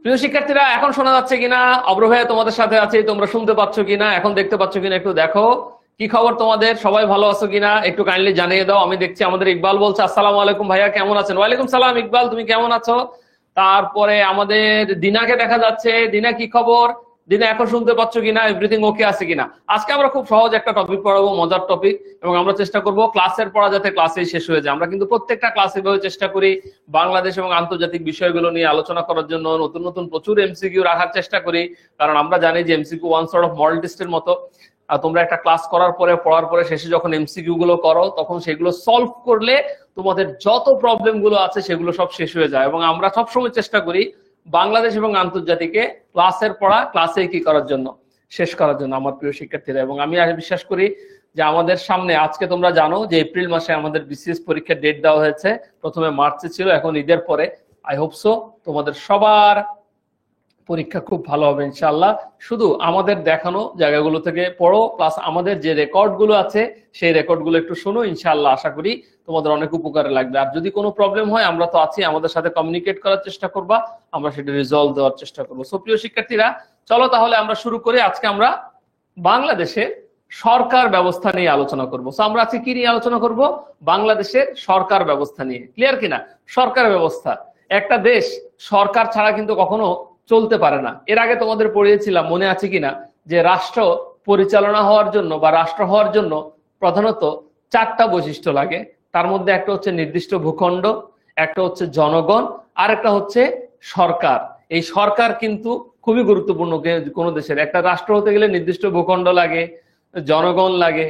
প্রিয় শিক্ষার্থীরা, এখন শোনা যাচ্ছে কিনা? অব্র ভাইয়া তোমাদের সাথে আছে, তোমরা শুনতে পাচ্ছ কিনা, এখন দেখতে পাচ্ছ কিনা একটু দেখো। কি খবর তোমাদের? সবাই ভালো আছো কিনা একটু কাইন্ডলি জানিয়ে দাও। আমি দেখছি আমাদের ইকবাল বলছে আসসালামু আলাইকুম ভাইয়া, কেমন আছেন? ওয়ালাইকুম সালাম ইকবাল, তুমি কেমন আছো? তারপরে আমাদের দিনাকে দেখা যাচ্ছে। দিনা কি খবর? দিনা এখন শুনতে পাচ্ছ কিনা, এভরিথিং ওকে আছে কিনা? আজকে আমরা খুব সহজ একটা টপিক পড়াবো, মজার টপিক, এবং আমরা চেষ্টা করব ক্লাসের পড়া যাতে ক্লাসেই শেষ হয়ে যায়। আমরা কিন্তু প্রত্যেকটা ক্লাসে এভাবে চেষ্টা করি বাংলাদেশ এবং আন্তর্জাতিক বিষয়গুলো নিয়ে আলোচনা করার জন্য নতুন নতুন প্রচুর এমসিকিউ রাখার চেষ্টা করি, কারণ আমরা জানি যে MCQ one sort of model টেস্টের মতো। আর তোমরা একটা ক্লাস করার পরে, পড়ার পরে শেষে যখন এমসিকিউ গুলো করো, তখন সেগুলো সলভ করলে তোমাদের যত প্রবলেম গুলো আছে সেগুলো সব শেষ হয়ে যায়। এবং আমরা সবসময় চেষ্টা করি বাংলাদেশ এবং আন্তর্জাতিকে ক্লাসের পড়া ক্লাসে কি করার জন্য, শেষ করার জন্য আমার প্রিয় শিক্ষার্থীরা। এবং আমি বিশ্বাস করি যে আমাদের সামনে, আজকে তোমরা জানো যে এপ্রিল মাসে আমাদের বিসিএস পরীক্ষার ডেট দেওয়া হয়েছে, প্রথমে মার্চে ছিল, এখন ঈদের পরে। আই হোপ সো তোমাদের সবার পরীক্ষা খুব ভালো হবে ইনশাআল্লাহ। শুধু আমাদের দেখানো জায়গাগুলো থেকে পড়ো, প্লাস আমাদের যে রেকর্ড গুলো আছে সেই রেকর্ড গুলো একটু শোনো, ইনশাআল্লাহ আশা করি তোমাদের অনেক উপকারে লাগবে। আর যদি কোনো প্রবলেম হয়, আমরা তো আছি, আমাদের সাথে কমিউনিকেট করার চেষ্টা করবা, আমরা সেটা রিজলভ দেওয়ার চেষ্টা করবো। সো প্রিয় শিক্ষার্থীরা, চলো তাহলে আমরা শুরু করি। আজকে আমরা বাংলাদেশের সরকার ব্যবস্থা নিয়ে আলোচনা করবো। সো আমরা আজকে কি নিয়ে আলোচনা করব? বাংলাদেশের সরকার ব্যবস্থা নিয়ে। ক্লিয়ার কিনা? সরকার ব্যবস্থা, একটা দেশ সরকার ছাড়া কিন্তু কখনো চলতে পারে না। এর আগে তোমাদের পড়িয়েছিলাম, মনে আছে কিনা, যে রাষ্ট্র পরিচালনা হওয়ার জন্য বা রাষ্ট্র হওয়ার জন্য প্রধানত চারটা বৈশিষ্ট্য লাগে। তার মধ্যে একটা হচ্ছে নির্দিষ্ট ভূখণ্ড, একটা হচ্ছে জনগণ, আর একটা হচ্ছে সরকার। এই সরকার কিন্তু খুবই গুরুত্বপূর্ণ। কোনো দেশের একটা রাষ্ট্র হতে গেলে নির্দিষ্ট ভূখণ্ড লাগে, জনগণ লাগে,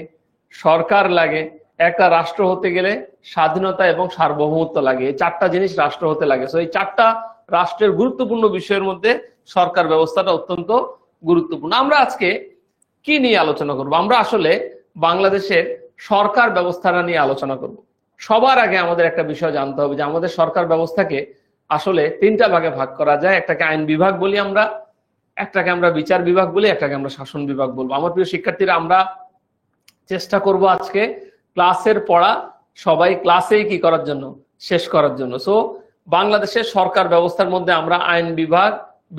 সরকার লাগে। একটা রাষ্ট্র হতে গেলে স্বাধীনতা এবং সার্বভৌমত্ব লাগে। এই চারটা জিনিস রাষ্ট্র হতে লাগে। তো এই চারটা রাষ্ট্রের গুরুত্বপূর্ণ বিষয়ের মধ্যে সরকার ব্যবস্থাটা অত্যন্ত গুরুত্বপূর্ণ। আমরা আজকে কি নিয়ে আলোচনা করব? আমরা আসলে বাংলাদেশের সরকার ব্যবস্থাটা নিয়ে আলোচনা করব। সবার আগে আমাদের একটা বিষয় জানতে হবে যে আমাদের সরকার ব্যবস্থাকে আসলে তিনটা ভাগে ভাগ করা যায়। একটাকে আইন বিভাগ বলি আমরা, একটাকে আমরা বিচার বিভাগ বলি, একটাকে আমরা শাসন বিভাগ বলবো। আমার প্রিয় শিক্ষার্থীরা, আমরা চেষ্টা করব আজকে ক্লাসের পড়া সবাই ক্লাসেই কি করার জন্য, শেষ করার জন্য। সো বাংলাদেশের সরকার ব্যবস্থার মধ্যে আমরা আইন বিভাগ,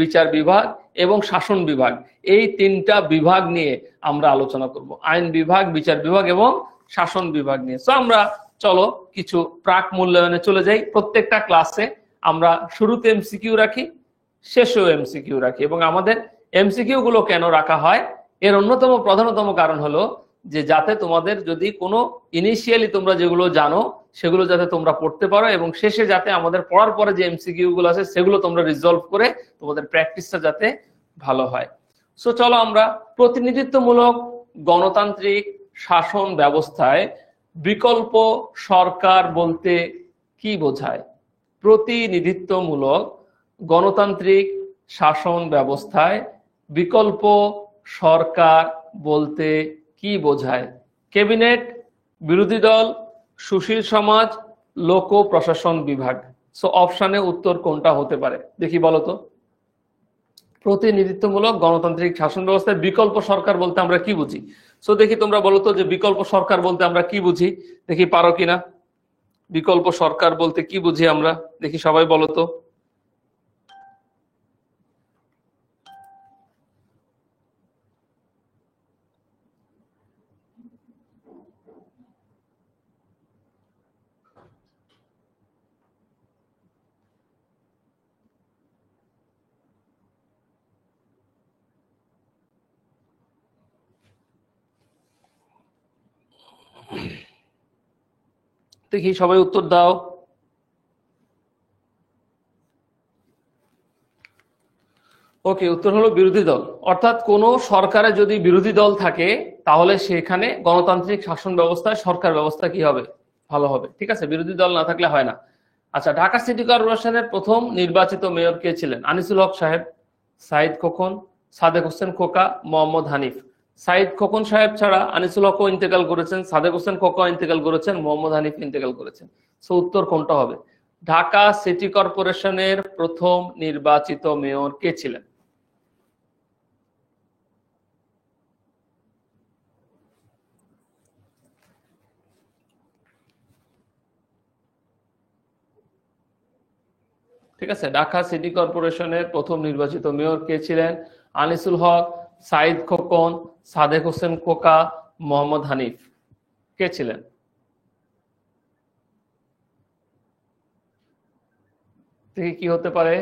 বিচার বিভাগ এবং শাসন বিভাগ, এই তিনটা বিভাগ নিয়ে আমরা আলোচনা করব। আইন বিভাগ, বিচার বিভাগ এবং শাসন বিভাগ নিয়ে। সো আমরা চলো কিছু প্রাক মূল্যায়নে চলে যাই। প্রত্যেকটা ক্লাসে আমরা শুরুতে এমসিকিউ রাখি, শেষেও এমসিকিউ রাখি। এবং আমাদের এমসিকিউ গুলো কেন রাখা হয়, এর অন্যতম প্রধানতম কারণ হলো যে যাতে তোমাদের যদি কোনো ইনিশিয়ালি তোমরা যেগুলো জানো সেগুলো যাতে তোমরা পড়তে পারো, এবং শেষে যাতে আমাদের পড়ার পরে যে এমসিকিউ গুলো আছে সেগুলো তোমরা রিজলভ করে তোমাদের প্র্যাকটিসটা যাতে ভালো হয়। সো চলো আমরা প্রতিনিধিত্বমূলক গণতান্ত্রিক শাসন ব্যবস্থায় বিকল্প সরকার বলতে কি বোঝায়? প্রতিনিধিত্বমূলক গণতান্ত্রিক শাসন ব্যবস্থায় বিকল্প সরকার বলতে কি বোঝায়? ক্যাবিনেট, বিরোধী দল, সুশীল সমাজ, লোক প্রশাসন বিভাগ। সো অপশনে উত্তর কোনটা হতে পারে দেখি বলো তো। প্রতিনিধিত্বমূলক গণতান্ত্রিক শাসন ব্যবস্থায় বিকল্প সরকার বলতে আমরা কি বুঝি? সো দেখি তোমরা বলো তো যে বিকল্প সরকার বলতে আমরা কি বুঝি, দেখি পারো কিনা। বিকল্প সরকার বলতে কি বুঝি আমরা, দেখি সবাই বলো তো। দেখি সবাই উত্তর দাও। ওকে, উত্তর হলো বিরোধী দল। অর্থাৎ কোন সরকারে যদি বিরোধী দল থাকে তাহলে সেখানে গণতান্ত্রিক শাসন ব্যবস্থায় সরকার ব্যবস্থা কি হবে, ভালো হবে। ঠিক আছে, বিরোধী দল না থাকলে হয় না। আচ্ছা, ঢাকা সিটি কর্পোরেশনের প্রথম নির্বাচিত মেয়র কে ছিলেন? আনিসুল হক সাহেব, সাইদ খোকন, সাদেক হোসেন খোকা, মোহাম্মদ হানিফ। সাইদ খোকন সাহেব ছাড়া আনিসুল হকও ইন্তেকাল করেছেন, সাদেক হোসেন খোকা ইন্তেকাল করেছেন, মোহাম্মদ হানিফ ইন্তেকাল করেছেন। সো উত্তর কোনটা হবে? ঢাকা সিটি কর্পোরেশনের প্রথম নির্বাচিত মেয়র কে ছিলেন? ঠিক আছে। ঢাকা সিটি কর্পোরেশনের প্রথম নির্বাচিত মেয়র কে ছিলেন? আনিসুল হক, সাইদ খোকন, সাদেক হোসেন কোকা, মোহাম্মদ হানিফ। কে ছিলেন? দেখি কি হতে পারে।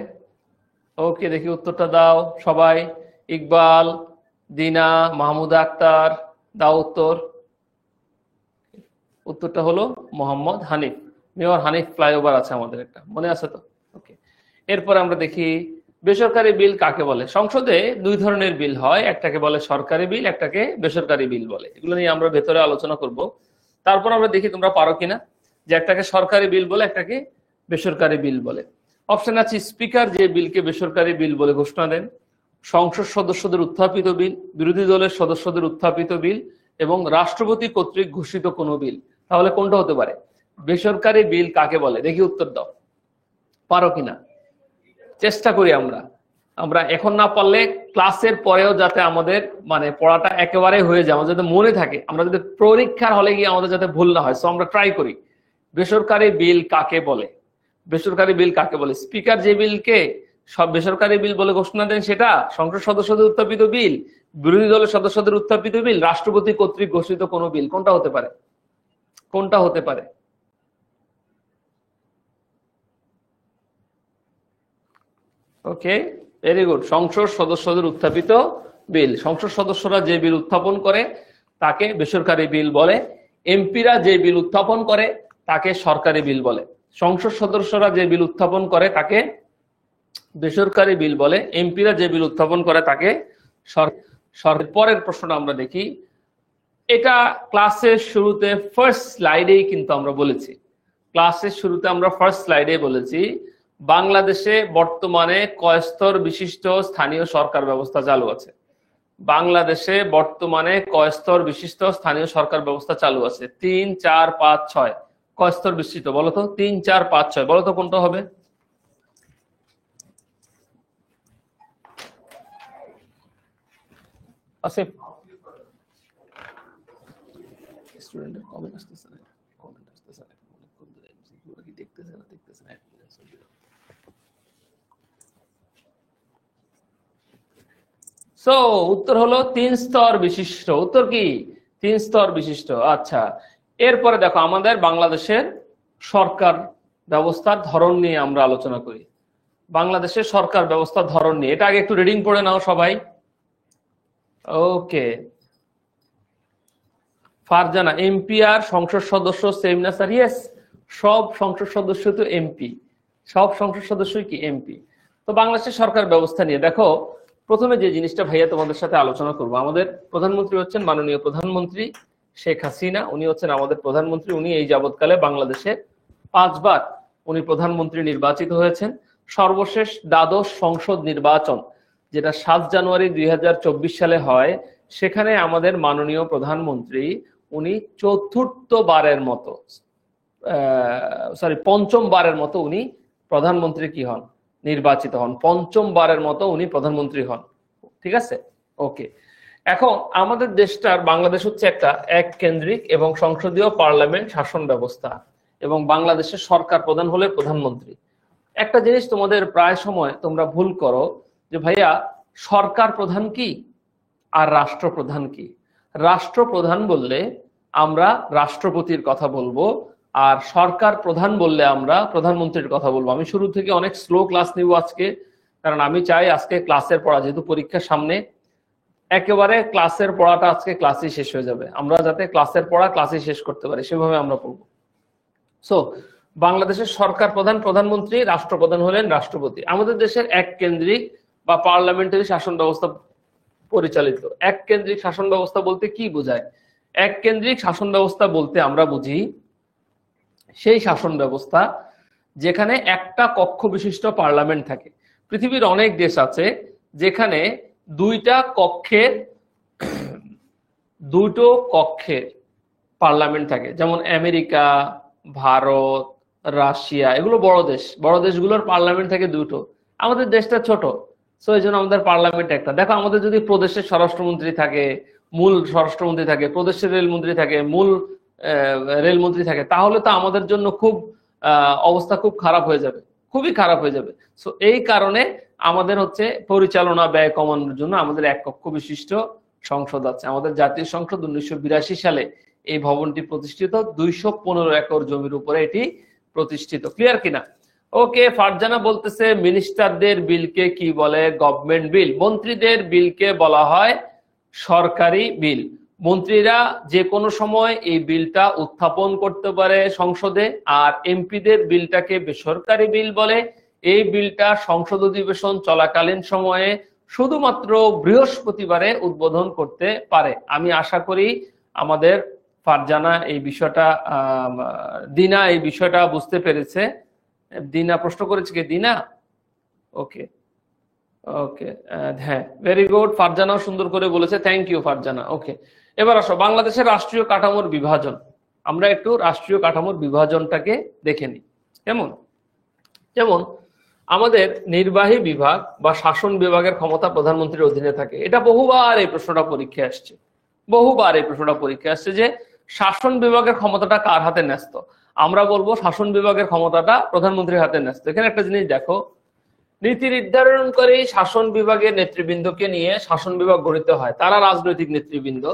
ওকে, দেখি উত্তরটা দাও সবাই। ইকবাল, দিনা, মাহমুদা আক্তার, দাও উত্তর। উত্তরটা হলো মোহাম্মদ হানিফ। মেয়র হানিফ ফ্লাইওভার আছে আমাদের একটা, মনে আছে তো? ওকে, এরপর আমরা দেখি বেসরকারি বিল কাকে বলে। সংসদে দুই ধরনের বিল হয়, একটাকে বলে সরকারি বিল, একটাকে বেসরকারি বিল বলে। এগুলো নিয়ে আমরা ভেতরে আলোচনা করব। তারপর আমরা দেখি তোমরা পারো কিনা, যে একটাকে সরকারি বিল বলে, একটাকে বেসরকারি বিল বলে। অপশন আছে, স্পিকার যে বিলকে বেসরকারি বিল বলে ঘোষণা দেন, সংসদ সদস্যদের উত্থাপিত বিল, বিরোধী দলের সদস্যদের উত্থাপিত বিল, এবং রাষ্ট্রপতি কর্তৃক ঘোষিত কোনো বিল। তাহলে কোনটা হতে পারে? বেসরকারি বিল কাকে বলে? দেখি উত্তর দাও, পারো কিনা। চেষ্টা করি আমরা। আমরা এখন না পারলে ক্লাসের পরেও যাতে আমাদের মানে পড়াটা একেবারে হয়ে যায়, আমাদের যাতে মনে থাকে, আমরা যাতে পরীক্ষার হলে গিয়ে আমাদের যাতে ভুল না হয়, সো আমরা ট্রাই করি। বেসরকারি বিল কাকে বলে? বেসরকারি বিল কাকে বলে? স্পিকার যে বিলকে সব বেসরকারি বিল বলে ঘোষণা দেন সেটা, সংসদ সদস্যদের উত্থাপিত বিল, বিরোধী দলের সদস্যদের উত্থাপিত বিল, রাষ্ট্রপতি কর্তৃক ঘোষিত কোনো বিল। কোনটা হতে পারে? কোনটা হতে পারে? ওকে, ভেরি গুড। সংসদ সদস্যদের উত্থাপিত বিল। সংসদ সদস্যরা যে বিল উত্থাপন করে তাকে বেসরকারি বিল বলে। এমপিরা যে বিল উত্থাপন করে তাকে সরকারি বিল বলে। সংসদ সদস্যরা যে বিল উত্থাপন করে তাকে বেসরকারি বিল বলে, এমপিরা যে বিল উত্থাপন করে তাকে সরকারি। পরের প্রশ্নটা আমরা দেখি। এটা ক্লাসের শুরুতে ফার্স্ট স্লাইডেই কিন্তু আমরা বলেছি, ক্লাসের শুরুতে আমরা ফার্স্ট স্লাইডে বলেছি বাংলাদেশে বর্তমানে কয় স্তর বিশিষ্ট স্থানীয় সরকার ব্যবস্থা চালু আছে। বাংলাদেশে বর্তমানে কয় স্তর বিশিষ্ট স্থানীয় সরকার ব্যবস্থা চালু আছে? 3, 4, 5, 6। কয় স্তর বিশিষ্ট বলো তো? 3, 4, 5, 6 বলো তো কোনটা হবে? আসিফ, স্টুডেন্টের কমেন্ট আসতেছে না, কমেন্ট আসতেছে না, অনেকক্ষণ ধরে এমসিকিউ কি দেখতেছে না। সো উত্তর হলো 3 স্তর বিশিষ্ট। উত্তর কি? 3 স্তর বিশিষ্ট। আচ্ছা, এরপরে দেখো আমাদের বাংলাদেশের সরকার ব্যবস্থার ধরন নিয়ে আমরা আলোচনা করি। বাংলাদেশের সরকার ব্যবস্থার ধরন নিয়ে, এটা আগে একটু রিডিং পড়ে নাও সবাই। ওকে, ফারজানা, এমপি আর সংসদ সদস্য সেম না স্যার? ইয়েস, সব সংসদ সদস্য তো এমপি, সব সংসদ সদস্যই কি এমপি। তো বাংলাদেশের সরকার ব্যবস্থা নিয়ে দেখো, প্রথমে যে জিনিসটা ভাইয়া তোমাদের সাথে আলোচনা করব, আমাদের প্রধানমন্ত্রী হচ্ছেন মাননীয় প্রধানমন্ত্রী শেখ হাসিনা। উনি হচ্ছেন আমাদের প্রধানমন্ত্রী। উনি এই যাবৎকালে বাংলাদেশে 5 বার উনি প্রধানমন্ত্রী নির্বাচিত হয়েছেন। সর্বশেষ দ্বাদশ সংসদ নির্বাচন যেটা 7 জানুয়ারি 2024 সালে হয়, সেখানে আমাদের মাননীয় প্রধানমন্ত্রী উনি চতুর্থ বারের মতো, পঞ্চম বারের মতো উনি প্রধানমন্ত্রী কি হন? নির্বাচিত হন। পঞ্চম বারের মতো উনি প্রধানমন্ত্রী হন। ঠিক আছে, ওকে। এখন আমাদের দেশটার, বাংলাদেশ হচ্ছে একটা এক কেন্দ্রিক এবং সংসদীয় পার্লামেন্ট শাসন ব্যবস্থা, এবং বাংলাদেশের সরকার প্রধান হলে প্রধানমন্ত্রী। একটা জিনিস তোমাদের প্রায় সময় তোমরা ভুল করো, যে ভাইয়া সরকার প্রধান কি আর রাষ্ট্রপ্রধান কি। রাষ্ট্রপ্রধান বললে আমরা রাষ্ট্রপতির কথা বলবো, আর সরকার প্রধান বললে আমরা প্রধানমন্ত্রীর কথা বলবো। আমি শুরু থেকে অনেক স্লো ক্লাস নিব আজকে, কারণ আমি চাই আজকে ক্লাসের পড়া, যেহেতু পরীক্ষার সামনে, একেবারে ক্লাসের পড়াটা আজকে ক্লাসই শেষ হয়ে যাবে। আমরা যাতে ক্লাসের পড়া ক্লাসই শেষ করতে পারি সেভাবে আমরা পড়বো। সো বাংলাদেশের সরকার প্রধান প্রধানমন্ত্রী, রাষ্ট্রপ্রধান হলেন রাষ্ট্রপতি। আমাদের দেশের এক কেন্দ্রিক বা পার্লামেন্টারি শাসন ব্যবস্থা পরিচালিত। এক কেন্দ্রিক শাসন ব্যবস্থা বলতে কি বোঝায়? এক কেন্দ্রিক শাসন ব্যবস্থা বলতে আমরা বুঝি সেই শাসন ব্যবস্থা যেখানে একটা কক্ষ বিশিষ্ট পার্লামেন্ট থাকে। পৃথিবীর অনেক দেশ আছে যেখানে দুটো কক্ষের পার্লামেন্ট থাকে, যেমন আমেরিকা, ভারত, রাশিয়া, এগুলো বড় দেশ। বড় দেশগুলোর পার্লামেন্ট থাকে দুটো। আমাদের দেশটা ছোট, সো এই জন্য আমাদের পার্লামেন্ট একটা। দেখো, আমাদের যদি প্রদেশের স্বরাষ্ট্রমন্ত্রী থাকে, মূল স্বরাষ্ট্রমন্ত্রী থাকে, প্রদেশের রেলমন্ত্রী থাকে, মূল রেলমন্ত্রী থাকে, তাহলে তো আমাদের জন্য খুব অবস্থা খুব খারাপ হয়ে যাবে, খুবই খারাপ হয়ে যাবে। সো এই কারণে আমাদের হচ্ছে পরিচালনা ব্যয় কমানোর জন্য আমাদের এক কক্ষ বিশিষ্ট সংসদ আছে। আমাদের জাতীয় সংসদ 1982 সালে এই ভবনটি প্রতিষ্ঠিত, 215 একর জমির উপরে এটি প্রতিষ্ঠিত। ক্লিয়ার কিনা? ওকে, ফারজানা বলতেছে মিনিস্টারদের বিলকে কি বলে? গভর্নমেন্ট বিল। মন্ত্রীদের বিলকে বলা হয় সরকারি বিল। মন্ত্রীরা যে কোনো সময় এই বিলটা উত্থাপন করতে পারে সংসদে, আর এমপিদের বিলটাকে বেসরকারি বিল বলে। এই বিলটা সংসদ অধিবেশন চলাকালীন সময়ে শুধুমাত্র বৃহস্পতিবারে উদ্বোধন করতে পারে। আমি আশা করি আমাদের ফারজানা এই বিষয়টা, দিনা এই বিষয়টা বুঝতে পেরেছে। দিনা প্রশ্ন করেছে কি? দিনা, ওকে ওকে, হ্যাঁ, ভেরি গুড। ফারজানাও সুন্দর করে বলেছে, থ্যাংক ইউ ফারজানা। ওকে, এবার আসো বাংলাদেশের রাষ্ট্রীয় কাঠামোর বিভাজন। আমরা একটু রাষ্ট্রীয় কাঠামোর বিভাজনটাকে দেখে নিই। কেমন? যেমন আমাদের নির্বাহী বিভাগ বা শাসন বিভাগের ক্ষমতা প্রধানমন্ত্রীর অধীনে থাকে। এটা বহুবার এই প্রশ্নটা পরীক্ষায় আসছে, বহুবার এই প্রশ্নটা পরীক্ষায় আসছে যে শাসন বিভাগের ক্ষমতাটা কার হাতে ন্যস্ত। আমরা বলবো শাসন বিভাগের ক্ষমতাটা প্রধানমন্ত্রীর হাতে ন্যস্ত। এখানে একটা জিনিস দেখো, নীতি নির্ধারণকারী শাসন বিভাগের নেতৃবৃন্দকে নিয়ে শাসন বিভাগ গঠিত হয়। তারা রাজনৈতিক নেতৃবৃন্দ।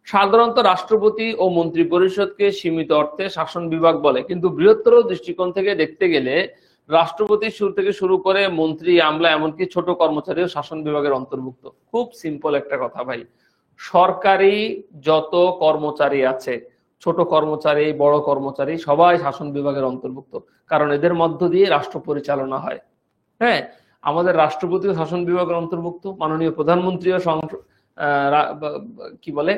সাধারণত রাষ্ট্রপতি ও মন্ত্রী পরিষদকে সীমিত অর্থে শাসন বিভাগ বলে, কিন্তু বৃহত্তর দৃষ্টিকোণ থেকে দেখতে গেলে রাষ্ট্রপতি থেকে শুরু করে মন্ত্রী, আমলা, এমনকি ছোট কর্মচারীও শাসন বিভাগের অন্তর্ভুক্ত। খুব সিম্পল একটা কথা ভাই, সরকারি যত কর্মচারী আছে, ছোট কর্মচারী, বড় কর্মচারী, সবাই শাসন বিভাগের অন্তর্ভুক্ত, কারণ এদের মধ্য দিয়ে রাষ্ট্র পরিচালনা হয়। হ্যাঁ, আমাদের রাষ্ট্রপতিও শাসন বিভাগের অন্তর্ভুক্ত, মাননীয় প্রধানমন্ত্রীও কি বলে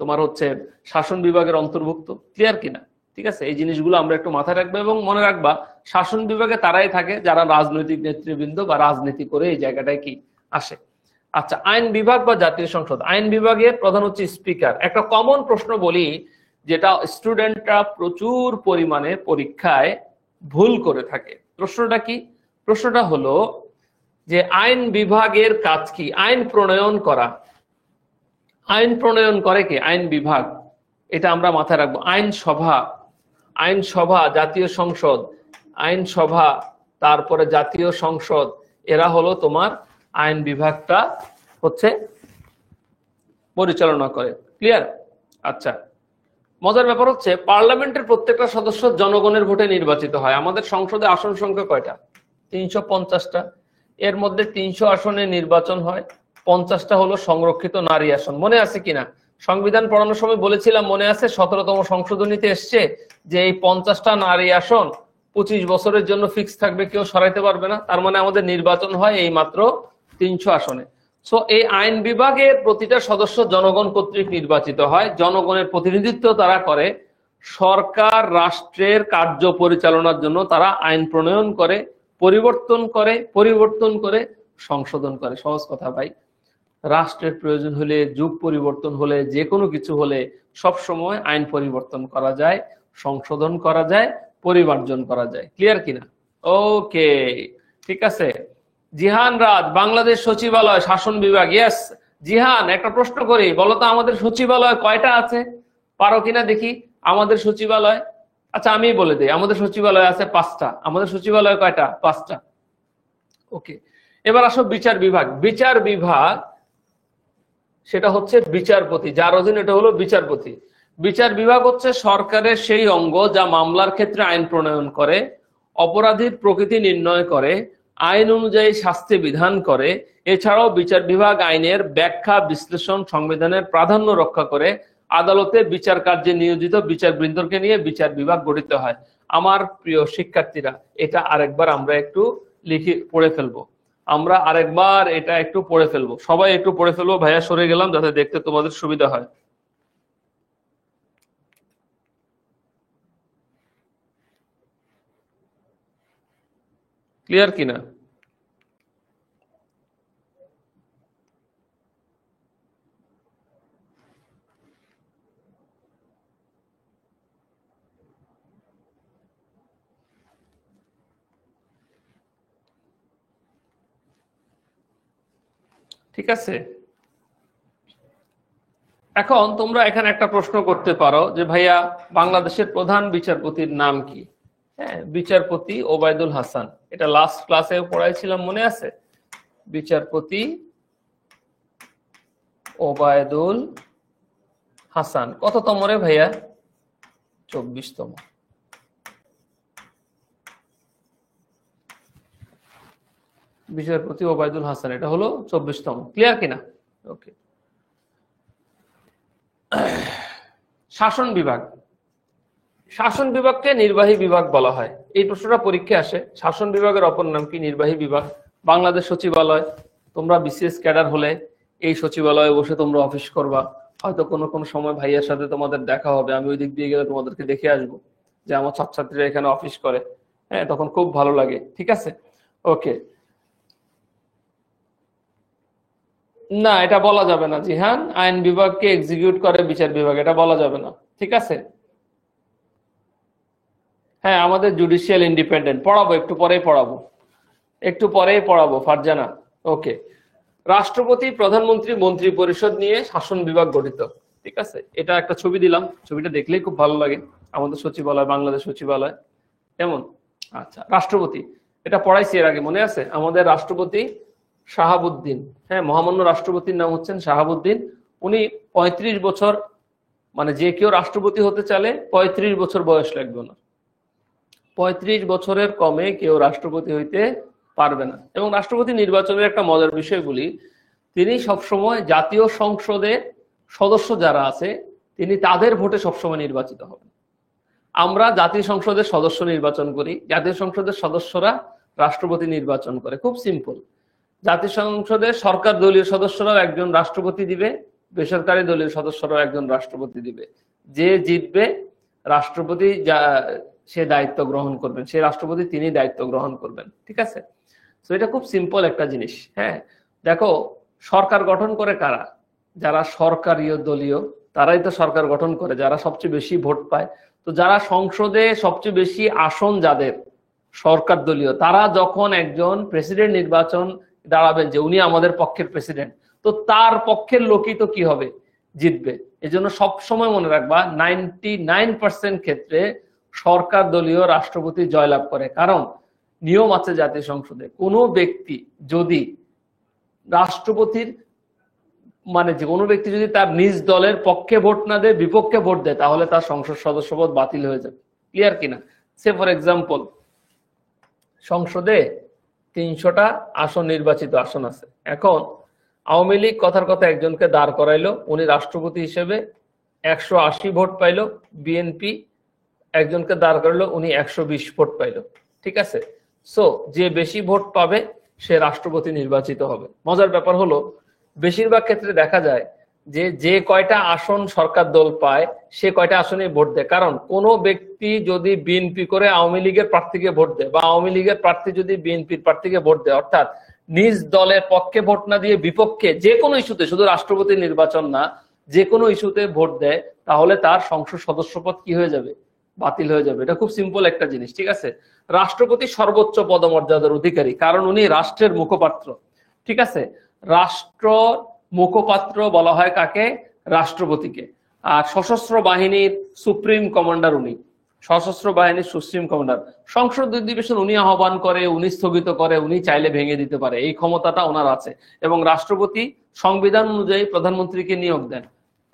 তোমার হচ্ছে শাসন বিভাগের অন্তর্ভুক্ত। ক্লিয়ার কিনা? ঠিক আছে, এই জিনিসগুলো আমরা একটু মাথায় রাখবো এবং মনে রাখবা শাসন বিভাগে তারাই থাকে যারা রাজনৈতিক নেতৃবৃন্দ বা রাজনীতি করে এই জায়গাটায় কি আসে। আচ্ছা, আইন বিভাগ বা জাতীয় সংসদ। আইন বিভাগের প্রধান হচ্ছে স্পিকার। একটা কমন প্রশ্ন বলি, যেটা স্টুডেন্টরা প্রচুর পরিমাণে পরীক্ষায় ভুল করে থাকে। প্রশ্নটা কি? প্রশ্নটা হলো যে আইন বিভাগের কাজ কি? আইন প্রণয়ন করা। আইন প্রণয়ন করে কে? আইন বিভাগ। এটা আমরা মাথায় রাখবো। আইনসভা, আইনসভা, জাতীয় সংসদ, আইনসভা, তারপরে জাতীয় সংসদ, এরা হলো তোমার আইন বিভাগটা হচ্ছে পরিচালনা করে। ক্লিয়ার? আচ্ছা, মজার ব্যাপার হচ্ছে পার্লামেন্টের প্রত্যেকটা সদস্য জনগণের ভোটে নির্বাচিত হয়। আমাদের সংসদে আসন সংখ্যা কয়টা? 350টা। এর মধ্যে 300 আসনে নির্বাচন হয়, 50টা হলো সংরক্ষিত নারী আসন। মনে আছে কিনা? সংবিধান পড়ানোর সময় বলেছিলাম, মনে আছে? 17তম সংশোধনীতে এসছে যে এই 50টা নারী আসন 25 বছরের জন্য ফিক্স থাকবে, কেউ সরাইতে পারবে না। তার মানে আমাদের নির্বাচন হয় এই মাত্র 300 আসনে। সো এই আইন বিভাগের প্রতিটা সদস্য জনগণ কর্তৃক নির্বাচিত হয়। জনগণের প্রতিনিধিত্ব তারা করে। সরকার রাষ্ট্রের কার্য পরিচালনার জন্য তারা আইন প্রণয়ন করে, পরিবর্তন করে সংশোধন করে। সহজ কথা ভাই, রাষ্ট্রের প্রয়োজন হলে, যুগ পরিবর্তন হলে, যে কোনো কিছু হলে সব সময় আইন পরিবর্তন করা যায়, সংশোধন করা যায়, পরিমার্জন করা যায়। ক্লিয়ার কিনা? ওকে, ঠিক আছে। জিহান রাজ, বাংলাদেশ সচিবালয় শাসন বিভাগ। ইয়েস জিহান, একটা প্রশ্ন করি, বলো তো আমাদের সচিবালয় কয়টা আছে? পারো কিনা দেখি আমাদের সচিবালয়। আচ্ছা আমি বলে দিই, আমাদের সচিবালয় আছে 5টা। আমাদের সচিবালয় কয়টা? 5টা। ওকে, এবার আসো বিচার বিভাগ। বিচার বিভাগ সেটা হচ্ছে বিচারপতি, যার অধীনে এটা হলো বিচারপতি। বিচার বিভাগ হচ্ছে সরকারের সেই অঙ্গ যা মামলার ক্ষেত্রে আইন প্রণয়ন করে, অপরাধীর প্রকৃতি নির্ণয় করে, আইন অনুযায়ী শাস্তি বিধান করে। এছাড়াও বিচার বিভাগ আইনের ব্যাখ্যা, বিশ্লেষণ, সংবিধানের প্রাধান্য রক্ষা করে। আদালতে বিচার কার্যে নিয়োজিত বিচারবৃন্দকে নিয়ে বিচার বিভাগ গঠিত হয়। আমার প্রিয় শিক্ষার্থীরা, এটা আরেকবার আমরা একটু পড়ে ফেলবো। আমরা আরেকবার এটা একটু পড়ে ফেলবো, সবাই একটু পড়ে ফেলবো। ভাইয়া সরে গেলাম যাতে দেখতে তোমাদের সুবিধা হয়। ক্লিয়ার কিনা? ঠিক আছে, এখন তোমরা এখানে একটা প্রশ্ন করতে পারো যে ভাইয়া বাংলাদেশের প্রধান বিচারপতির নাম কি? হ্যাঁ, বিচারপতি ওবায়দুল হাসান, এটা লাস্ট ক্লাসে পড়াইছিলাম, মনে আছে? বিচারপতি ওবায়দুল হাসান কততম রে ভাইয়া? 24তম। বিচারপতি ওবায়দুল হাসান, এটা হলো 24তম। ক্লিয়ার কিনা? ওকে। শাসন বিভাগ, শাসন বিভাগকে নির্বাহী বিভাগ বলা হয়। এই প্রশ্নটা পরীক্ষায় আসে, শাসন বিভাগের অপর নাম কি? নির্বাহী বিভাগ। বাংলাদেশ সচিবালয়, তোমরা বিসিএস ক্যাডার হলে এই সচিবালয়ে বসে তোমরা অফিস করবা, হয়তো কোনো কোনো সময় ভাইয়ার সাথে তোমাদের দেখা হবে, আমি ওই দিক দিয়ে গেলে তোমাদেরকে দেখে আসবো যে আমার ছাত্রছাত্রীরা এখানে অফিস করে, হ্যাঁ, তখন খুব ভালো লাগে। ঠিক আছে, ওকে। না, এটা বলা যাবে না জিহান, আইন বিভাগকে এক্সিকিউট করে বিচার বিভাগ, এটা বলা যাবে না। ঠিক আছে, হ্যাঁ, আমাদের জুডিশিয়াল ইন্ডিপেন্ডেন্ট। পড়াবো, একটু পরেই পড়াবো, একটু পরেই পড়াবো ফারজানা। ওকে। রাষ্ট্রপতি, প্রধানমন্ত্রী, মন্ত্রী পরিষদ নিয়ে শাসন বিভাগ গঠিত। ঠিক আছে, এটা একটা ছবি দিলাম, ছবিটা দেখলেই খুব ভালো লাগে। আমাদের সচিবালয়, বাংলাদেশ সচিবালয় কেমন? আচ্ছা, রাষ্ট্রপতি, এটা পড়াইছি এর আগে, মনে আছে? আমাদের রাষ্ট্রপতি শাহাবুদ্দিন, হ্যাঁ, মহামান্য রাষ্ট্রপতির নাম হচ্ছেন শাহাবুদ্দিন। উনি 35 বছর, মানে যে কেউ রাষ্ট্রপতি হতে চাইলে 35 বছর বয়স লাগবে না। 35 বছরের কমে কেউ রাষ্ট্রপতি হইতে পারবে না। এবং রাষ্ট্রপতি নির্বাচনের একটা মজার বিষয় বলি, তিনি সবসময় জাতীয় সংসদের সদস্য যারা আছে, তিনি তাদের ভোটে সবসময় নির্বাচিত হবেন। আমরা জাতীয় সংসদের সদস্য নির্বাচন করি, জাতীয় সংসদের সদস্যরা রাষ্ট্রপতি নির্বাচন করে। খুব সিম্পল। জাতীয় সংসদের সরকার দলীয় সদস্যরাও একজন রাষ্ট্রপতি দিবে, বেসরকারি দলীয় সদস্যরাও একজন রাষ্ট্রপতি দিবে। যে জিতবে রাষ্ট্রপতি সে দায়িত্ব গ্রহণ করবেন, সে রাষ্ট্রপতি তিনি দায়িত্ব গ্রহণ করবেন। ঠিক আছে, তো এটা খুব সিম্পল একটা জিনিস। হ্যাঁ, দেখো, সরকার গঠন করে কারা? যারা সরকারীয় দলীয়, তারাই তো সরকার গঠন করে, যারা সবচেয়ে বেশি ভোট পায়। তো যারা সংসদে সবচেয়ে বেশি আসন যাদের, সরকার দলীয়, তারা যখন একজন প্রেসিডেন্ট নির্বাচন দাঁড়াবেন যে উনি আমাদের পক্ষের প্রেসিডেন্ট, তো তার পক্ষের লোকই তো কি হবে? জিতবে। এজন্য সবসময় মনে রাখবা, 99% ক্ষেত্রে সরকার দলীয় রাষ্ট্রপতি জয়লাভ করে। কারণ নিয়ম আছে জাতীয় সংসদে, কোনো ব্যক্তি যদি রাষ্ট্রপতির, মানে যে কোনো ব্যক্তি যদি তার নিজ দলের পক্ষে ভোট না দেয়, বিপক্ষে ভোট দেয়, তাহলে তার সংসদ সদস্যপদ বাতিল হয়ে যাবে। ক্লিয়ার কিনা? সে ফর এক্সাম্পল, সংসদে 300টা আসন, নির্বাচিত আসন আছে। এখন আওয়ামী লীগ কথার কথা একজনকে দাঁড় করাইলো, উনি রাষ্ট্রপতি হিসেবে 180 ভোট পাইলো। বিএনপি একজনকে দাঁড় করাইলো, উনি 120 ভোট পাইলো। ঠিক আছে, সো যে বেশি ভোট পাবে সে রাষ্ট্রপতি নির্বাচিত হবে। মজার ব্যাপার হলো, বেশিরভাগ ক্ষেত্রে দেখা যায় যে যে কয়টা আসন সরকার দল পায় সে কয়টা আসনে ভোট দেয়। কারণ কোনো ব্যক্তি যদি বিএনপি করে আওয়ামী লীগের প্রার্থীকে ভোট দেয়, বা আওয়ামী লীগের প্রার্থী যদি বিএনপির প্রার্থীকে ভোট দেয়, অর্থাৎ নিজ দলের পক্ষে ভোট না দিয়ে বিপক্ষে যে কোনো ইস্যুতে, শুধু রাষ্ট্রপতি নির্বাচন না, যে কোনো ইস্যুতে ভোট দেয়, তাহলে তার সংসদ সদস্যপদ কি হয়ে যাবে? বাতিল হয়ে যাবে। এটা খুব সিম্পল একটা জিনিস। ঠিক আছে, রাষ্ট্রপতি সর্বোচ্চ পদমর্যাদার অধিকারী, কারণ উনি রাষ্ট্রের মুখপাত্র। ঠিক আছে, রাষ্ট্র মুখপাত্র বলা হয় কাকে? রাষ্ট্রপতিকে। আর সশস্ত্র বাহিনীর সুপ্রিম কমান্ডার উনি, সশস্ত্র বাহিনীর সুপ্রিম কমান্ডার। সংসদ অধিবেশন উনি আহ্বান করে, উনি স্থগিত করে, উনি চাইলে ভেঙে দিতে পারে, এই ক্ষমতাটা ওনার আছে। এবং রাষ্ট্রপতি সংবিধান অনুযায়ী প্রধানমন্ত্রীকে নিয়োগ দেন,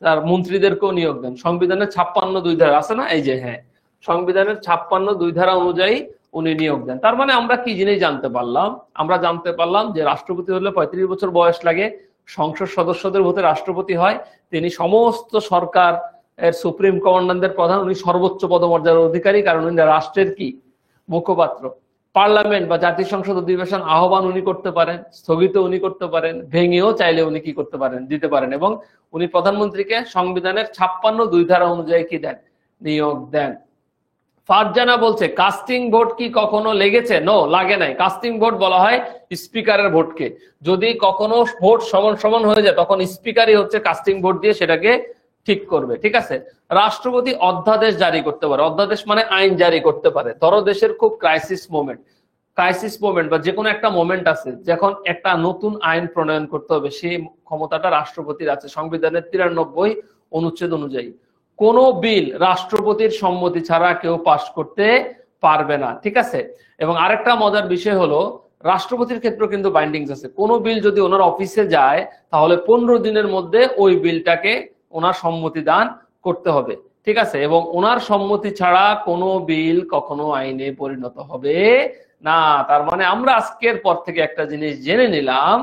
তার মন্ত্রীদেরকেও নিয়োগ দেন। সংবিধানের 56(2) ধারা আছে না, এই যে, হ্যাঁ, সংবিধানের 56(2) ধারা অনুযায়ী উনি নিয়োগ দেন। তার মানে আমরা কি জিনিস জানতে পারলাম? আমরা জানতে পারলাম যে রাষ্ট্রপতি হলে 35 বছর বয়স লাগে, সংসদ সদস্যদের ভোটে রাষ্ট্রপতি হয়, তিনি সমস্ত সরকার এর সুপ্রিম কমান্ডারদের প্রধান, উনি সর্বোচ্চ পদমর্যাদার অধিকারী, কারণ উনি রাষ্ট্রের কি? মুখপাত্র। পার্লামেন্ট বা জাতীয় সংসদ অধিবেশন আহ্বান উনি করতে পারেন, স্থগিত উনি করতে পারেন, ভেঙেও চাইলে উনি কি করতে পারেন? দিতে পারেন। এবং উনি প্রধানমন্ত্রীকে সংবিধানের 56(2) ধারা অনুযায়ী কি দেন? নিয়োগ দেন। ফারজানা বলছে কাস্টিং ভোট কি কখনো লেগেছে? নো, লাগে নাই। কাস্টিং ভোট বলা হয় স্পিকারের ভোটকে। যদি কখনো ভোট সমান সমান হয়ে যায়, তখন স্পিকারই হচ্ছে কাস্টিং ভোট দিয়ে সেটাকে ঠিক করবে। ঠিক আছে, রাষ্ট্রপতি অধ্যাদেশ জারি করতে পারে। অধ্যাদেশ মানে আইন জারি করতে পারে। ধরো দেশের খুব ক্রাইসিস মোমেন্ট বা যে কোনো একটা মোমেন্ট আছে, যখন একটা নতুন আইন প্রণয়ন করতে হবে, সেই ক্ষমতাটা রাষ্ট্রপতির আছে সংবিধানের 93 অনুচ্ছেদ অনুযায়ী। কোন বিল রাষ্ট্রপতির সম্মতি ছাড়া কেউ পাশ করতে পারবে না, ঠিক আছে। এবং আরেকটা মজার বিষয় হলো রাষ্ট্রপতির ক্ষেত্রে কিন্তু বাইন্ডিংস আছে। কোনো বিল যদি ওনার অফিসে যায় তাহলে 15 দিনের মধ্যে ওই বিলটাকে ওনার সম্মতি দান করতে হবে, ঠিক আছে। এবং ওনার সম্মতি ছাড়া কোনো বিল কখনো আইনে পরিণত হবে না। তার মানে আমরা আজকের পর থেকে একটা জিনিস জেনে নিলাম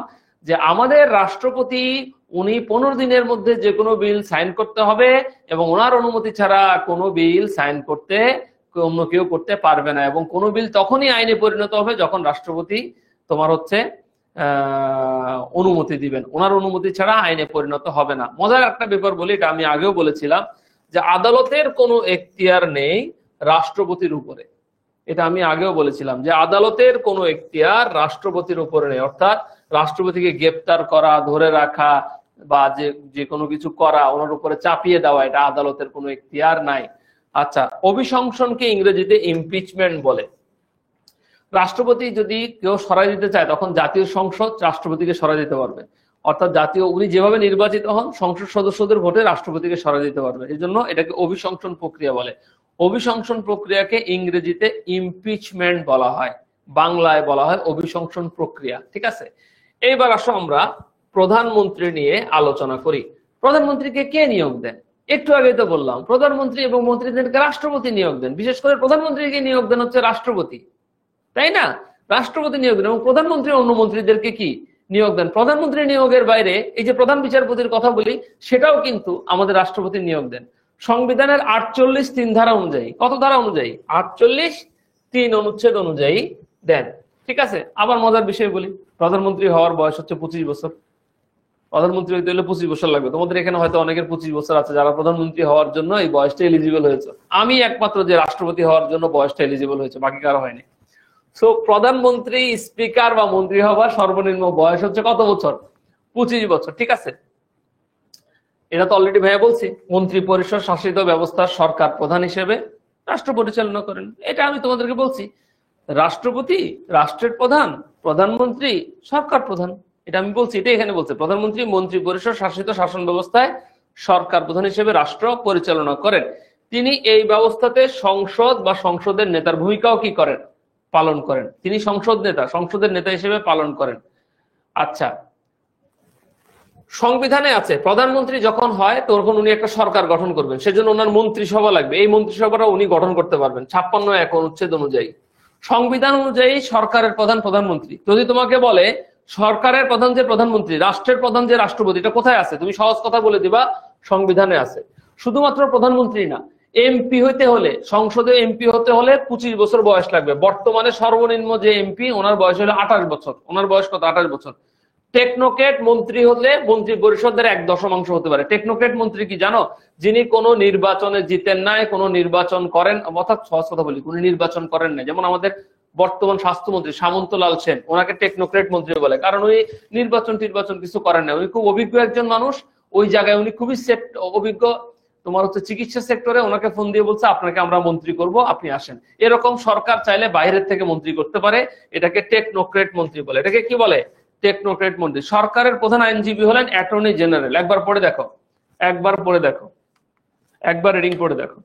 যে আমাদের রাষ্ট্রপতি উনি 15 দিনের মধ্যে যে কোনো বিল সাইন করতে হবে এবং ওনার অনুমতি ছাড়া কোনো বিল সাইন করতে অন্য কেউ করতে পারবে না। এবং কোনো বিল তখনই আইনে পরিণত হবে যখন রাষ্ট্রপতি তোমার হচ্ছে অনুমতি দিবেন, ওনার অনুমতি ছাড়া আইনে পরিণত হবে না। মজার একটা ব্যাপার বলি, এটা আমি আগেও বলেছিলাম যে আদালতের কোনো এখতিয়ার নেই রাষ্ট্রপতির উপরে। এটা আমি আগেও বলেছিলাম যে আদালতের কোনো এখতিয়ার রাষ্ট্রপতির উপরে নেই। অর্থাৎ রাষ্ট্রপতিকে গ্রেপ্তার করা, ধরে রাখা বা যে কোনো কিছু করা, ওনার উপরে চাপিয়ে দেওয়া, এটা আদালতের কোনো এখতিয়ার নাই। আচ্ছা, অভিশংসনকে ইংরেজিতে ইমপিচমেন্ট বলে। রাষ্ট্রপতি যদি কেউ সরাই দিতে চায় তখন জাতীয় সংসদ রাষ্ট্রপতিকে সরাই দিতে পারবে। অর্থাৎ উনি যেভাবে নির্বাচিত হন সংসদ সদস্যদের ভোটে রাষ্ট্রপতিকে সরাই দিতে পারবে। এই জন্য এটাকে অভিশংসন প্রক্রিয়া বলে। অভিশংসন প্রক্রিয়াকে ইংরেজিতে ইমপিচমেন্ট বলা হয়, বাংলায় বলা হয় অভিশংসন প্রক্রিয়া, ঠিক আছে। এইবার আসো আমরা প্রধানমন্ত্রী নিয়ে আলোচনা করি। প্রধানমন্ত্রীকে কে নিয়োগ দেন? একটু আগে তো বললাম প্রধানমন্ত্রী এবং মন্ত্রীদেরকে রাষ্ট্রপতি নিয়োগ দেন। বিশেষ করে প্রধানমন্ত্রীকে নিয়োগ দেন হচ্ছে রাষ্ট্রপতি, তাই না? রাষ্ট্রপতি নিয়োগ দেন এবং প্রধানমন্ত্রী অন্য মন্ত্রীদেরকে কি নিয়োগ দেন। প্রধানমন্ত্রী নিয়োগের বাইরে এই যে প্রধান বিচারপতির কথা বলি, সেটাও কিন্তু আমাদের রাষ্ট্রপতি নিয়োগ দেন। সংবিধানের 48(3) ধারা অনুযায়ী, কত ধারা অনুযায়ী? 48(3) অনুচ্ছেদ অনুযায়ী দেন, ঠিক আছে। আবার মজার বিষয় বলি, প্রধানমন্ত্রী হওয়ার বয়স হচ্ছে 25 বছর। প্রধানমন্ত্রী হইতে হলে 25 বছর লাগবে। তোমাদের এখানে হয়তো অনেকের 25 বছর আছে যারা প্রধানমন্ত্রী হওয়ার জন্য এই বয়সটা এলিজিবল হয়েছে। আমি একমাত্র যে রাষ্ট্রপতি হওয়ার জন্য বয়সটা এলিজিবল হয়েছে, বাকি কারো হয়নি। সো প্রধানমন্ত্রী, স্পিকার বা মন্ত্রী হওয়ার সর্বনিম্ন বয়স হচ্ছে কত বছর? 25 বছর, ঠিক আছে। এটা তো অলরেডি ভাইয়া বলছি। মন্ত্রী পরিষদ শাসিত ব্যবস্থার সরকার প্রধান হিসেবে রাষ্ট্র পরিচালনা করেন, এটা আমি তোমাদেরকে বলছি। রাষ্ট্রপতি রাষ্ট্রের প্রধান, প্রধানমন্ত্রী সরকার প্রধান, এটা আমি বলছি। এটা এখানে বলছে প্রধানমন্ত্রী মন্ত্রী পরিষদ শাসিত শাসন ব্যবস্থায় সরকার প্রধান হিসেবে রাষ্ট্র পরিচালনা করেন। তিনি এই ব্যবস্থাতে সংসদ বা সংসদের নেতার ভূমিকাও কি করেন? পালন করেন। তিনি সংসদের নেতা হিসেবে পালন করেন। আচ্ছা, সংবিধানে আছে প্রধানমন্ত্রী যখন হয় তখন উনি একটা সরকার গঠন করবেন, সেজন্য ওনার মন্ত্রিসভা লাগবে। এই মন্ত্রিসভাটা উনি গঠন করতে পারবেন 56(1) অনুচ্ছেদ অনুযায়ী। সংবিধান অনুযায়ী সরকারের প্রধান প্রধানমন্ত্রী। যদি তোমাকে বলে সরকারের প্রধান যে প্রধানমন্ত্রী, রাষ্ট্রের প্রধান যে রাষ্ট্রপতি, এটা কোথায় আছে? তুমি সহজ কথা বলে দিবা সংবিধানে আছে। শুধুমাত্র প্রধানমন্ত্রী না, এমপি হইতে হলে, সংসদে এমপি হতে হলে 25 বছর বয়স লাগবে। বর্তমানে সর্বনিম্ন যে এমপি ওনার বয়স হলো 28 বছর। ওনার বয়স কত? 28 বছর। টেকনোক্রেট মন্ত্রী হলে মন্ত্রী পরিষদের 1/10 হতে পারে। টেকনোক্রেট মন্ত্রী কি জানো? যিনি কোনো নির্বাচনে জিতেন নাই, কোনো নির্বাচন করেন, অর্থাৎ সহজ কথা বলি, কোনো নির্বাচন করেন নাই। যেমন আমাদের বর্তমান স্বাস্থ্যমন্ত্রী সামন্তলাল সেন, ওনাকে টেকনোক্রেট মন্ত্রী বলে, কারণ উনি নির্বাচন কিছু করেন না। উনি খুব অভিজ্ঞ একজন মানুষ, ওই জায়গায় উনি খুবই অভিজ্ঞ। তোমার হচ্ছে চিকিৎসা সেক্টরে, ওনাকে ফোন দিয়ে বলছে আপনাকে আমরা মন্ত্রী করব, আপনি আসেন। এরকম সরকার চাইলে বাইরের থেকে মন্ত্রী করতে পারে, এটাকে টেকনোক্রেট মন্ত্রী বলে। এটাকে কি বলে? টেকনোক্রেট মন্ত্রী। সরকারের প্রধান আইনজীবী হলেন অ্যাটর্নি জেনারেল। একবার পড়ে দেখো, একবার রিডিং পড়ে দেখো।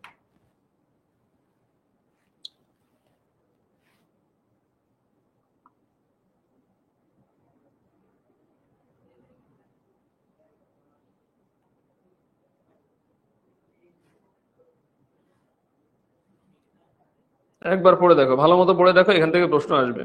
একবার পড়ে দেখো, ভালো মতো পড়ে দেখো, এখান থেকে প্রশ্ন আসবে।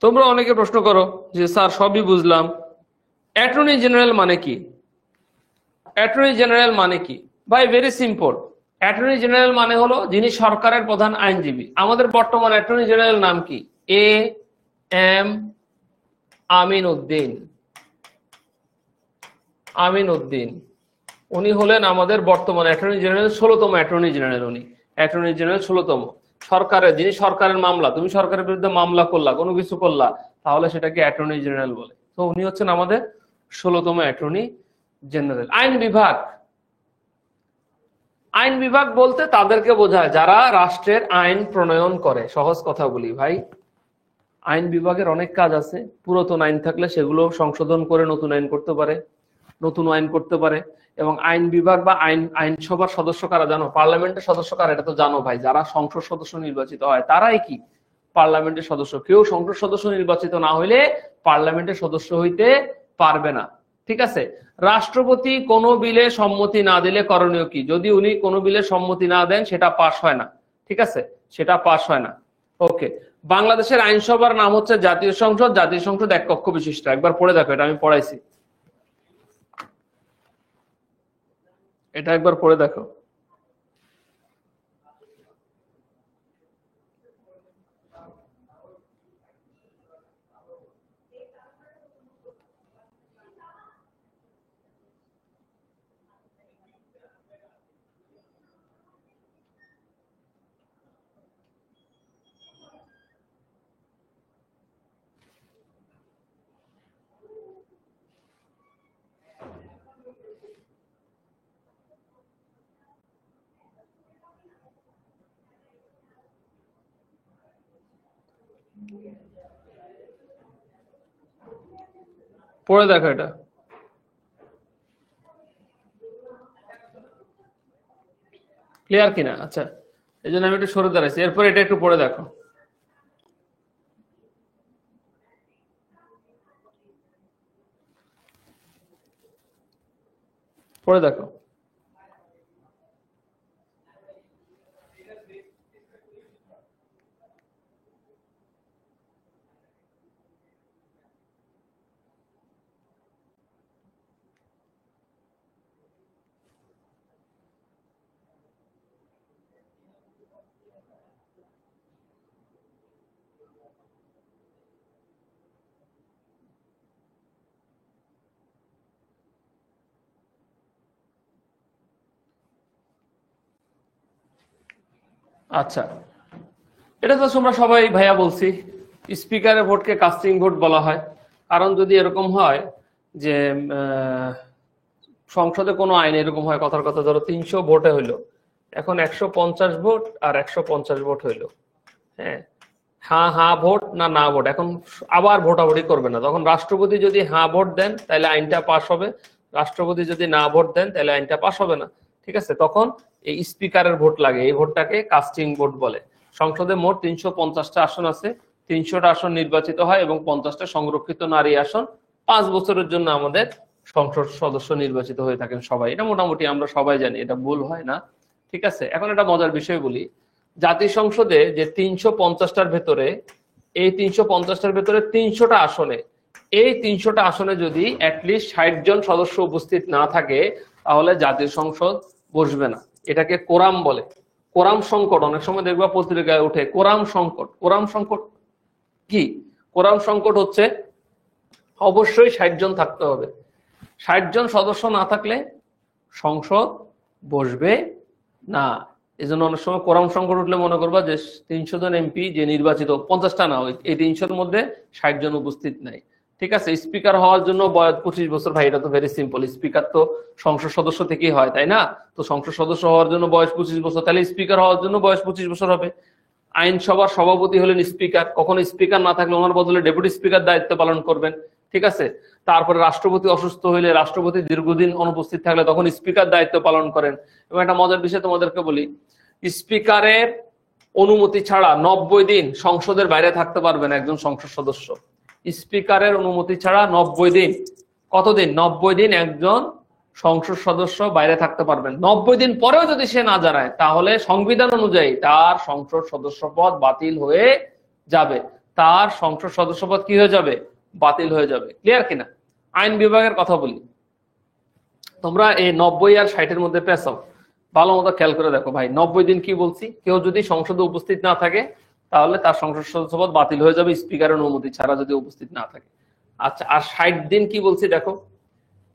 তোমরা অনেকে প্রশ্ন করো যে স্যার সবই বুঝলাম, অ্যাটর্নি জেনারেল মানে কি? অ্যাটর্নি জেনারেল মানে কি? ভাই ভেরি সিম্পল। অ্যাটর্নি জেনারেল মানে হলো যিনি সরকারের প্রধান আইনজীবী। আমাদের বর্তমান অ্যাটর্নি জেনারেল নাম কি? এম আমিন উদ্দিন। উনি হলেন আমাদের বর্তমান অ্যাটর্নি জেনারেল, 16তম অ্যাটর্নি জেনারেল। উনি অ্যাটর্নি জেনারেল 16তম। সরকারের, যিনি সরকারের মামলা, তুমি সরকারের বিরুদ্ধে মামলা করলা, কোনো কিছু করলা, তাহলে সেটাকে অ্যাটর্নি জেনারেল বলে। তো উনি হচ্ছেন আমাদের 16তম অ্যাটর্নি জেনারেল। আইন বিভাগ বলতে তাদেরকে বোঝায় যারা রাষ্ট্রের আইন প্রণয়ন করে। সহজ কথা বলি ভাই, আইন বিভাগের অনেক কাজ আছে। পুরাতন আইন থাকলে সেগুলো সংশোধন করে নতুন আইন করতে পারে, এবং আইন বিভাগ বা আইনসভার সদস্য কারা জানো? পার্লামেন্টের সদস্য কারা এটা তো জানো ভাই। যারা সংসদ সদস্য নির্বাচিত হয় তারাই কি পার্লামেন্টের সদস্য। কেউ সংসদ সদস্য নির্বাচিত না হইলে পার্লামেন্টের সদস্য হইতে পারবে না। ঠিক আছে। রাষ্ট্রপতি কোনো বিলে সম্মতি না দিলে করণীয় কি? যদি উনি কোনো বিলে সম্মতি না দেন সেটা পাস হয় না। ঠিক আছে, সেটা পাস হয় না। ওকে, বাংলাদেশের আইনসভার নাম হচ্ছে জাতীয় সংসদ। জাতীয় সংসদ এক কক্ষ বিশিষ্ট। একবার পড়ে দেখো, এটা আমি পড়াইছি, এটা একবার পড়ে দেখো। পড়ে দেখো এটা, ক্লিয়ার কিনা? আচ্ছা, এই জন্য আমি একটু সরে দাঁড়াইছি। এরপর এটা একটু পড়ে দেখো। পড়ে দেখো। আচ্ছা, এটা তো তোমরা সবাই ভাইয়া বলছি, স্পিকারের ভোটকে কাস্টিং ভোট বলা হয়। কারণ যদি এরকম হয় যে সংসদে কোনো আইন এরকম হয়, কথার কথা ধরো 300 ভোটে হইলো, এখন 150 ভোট আর 150 ভোট হইলো, হ্যাঁ, হ্যাঁ ভোট না ভোট, এখন আবার ভোটাভুটি করবে না। তখন রাষ্ট্রপতি যদি হ্যাঁ ভোট দেন তাহলে আইনটা পাস হবে, রাষ্ট্রপতি যদি না ভোট দেন তাহলে আইনটা পাস হবে না। ঠিক আছে, তখন এই স্পিকারের ভোট লাগে, এই ভোটটাকে কাস্টিং ভোট বলে। সংসদে মোট 350টা আসন আছে, 300টা আসন নির্বাচিত হয় এবং 50টা সংরক্ষিত নারী আসন। 5 বছরের জন্য আমাদের সংসদ সদস্য নির্বাচিত হয়ে থাকেন সবাই। এটা মোটামুটি আমরা সবাই জানি, এটা ভুল হয় না। ঠিক আছে, এখন একটা মজার বিষয় বলি। জাতীয় সংসদে যে 350টার ভেতরে, এই 350টার ভেতরে 300টা আসনে, এই 300টা আসনে যদি অ্যাটলিস্ট 60 জন সদস্য উপস্থিত না থাকে তাহলে জাতীয় সংসদ বসবে না। এটাকে কোরাম বলে, কোরাম সংকট। অনেক সময় দেখবা পত্রিকায় উঠে কোরাম সংকট। কোরাম সংকট কি? কোরাম সংকট হচ্ছে অবশ্যই 60 জন থাকতে হবে। 60 জন সদস্য না থাকলে সংসদ বসবে না। এই জন্য অনেক সময় কোরাম সংকট উঠলে মনে করবা যে 300 জন এমপি যে নির্বাচিত, 50টা না, এই 300-র মধ্যে 60 জন উপস্থিত নাই। ঠিক আছে, স্পিকার হওয়ার জন্য বয়স 25 বছর। ভাই এটা তো ভেরি সিম্পল, স্পিকার তো সংসদ সদস্য থেকেই হয়, তাই না? তো সংসদ সদস্য হওয়ার জন্য বয়স 25 বছর, তাহলে স্পিকার হওয়ার জন্য বয়স 25 বছর হবে। আইনসভার সভাপতি হলেন স্পিকার, কখনো স্পিকার না থাকলে ওনার বদলে ডেপুটি স্পিকার দায়িত্ব পালন করবেন। ঠিক আছে, তারপরে রাষ্ট্রপতি অসুস্থ হইলে, রাষ্ট্রপতি দীর্ঘদিন অনুপস্থিত থাকলে তখন স্পিকার দায়িত্ব পালন করেন। এবং একটা মজার বিষয় তোমাদেরকে বলি, স্পিকারের অনুমতি ছাড়া 90 দিন সংসদের বাইরে থাকতে পারবে না একজন সংসদ সদস্য। স্পিকারের অনুমতি ছাড়া 90 দিন, কতদিন? 90 দিন একজন সংসদ সদস্য বাইরে থাকতে পারবেন। 90 দিন পরেও যদি সে না জানায় তাহলে সংবিধান অনুযায়ী তার সংসদ সদস্য পদ বাতিল হয়ে যাবে। তার সংসদ সদস্য পদ কি হয়ে যাবে? বাতিল হয়ে যাবে। ক্লিয়ার কিনা? আইন বিভাগের কথা বলি, তোমরা এই 90 আর 60-এর মধ্যে পেছাও, ভালো মতো খেয়াল করে দেখো ভাই। 90 দিন কি বলছি? কেউ যদি সংসদে উপস্থিত না থাকে তাহলে তার সংসদ সদস্য পদ বাতিল হয়ে যাবে স্পিকারের অনুমতি ছাড়া যদি উপস্থিত না থাকে। আচ্ছা, আর 60 দিন কি বলছি দেখো,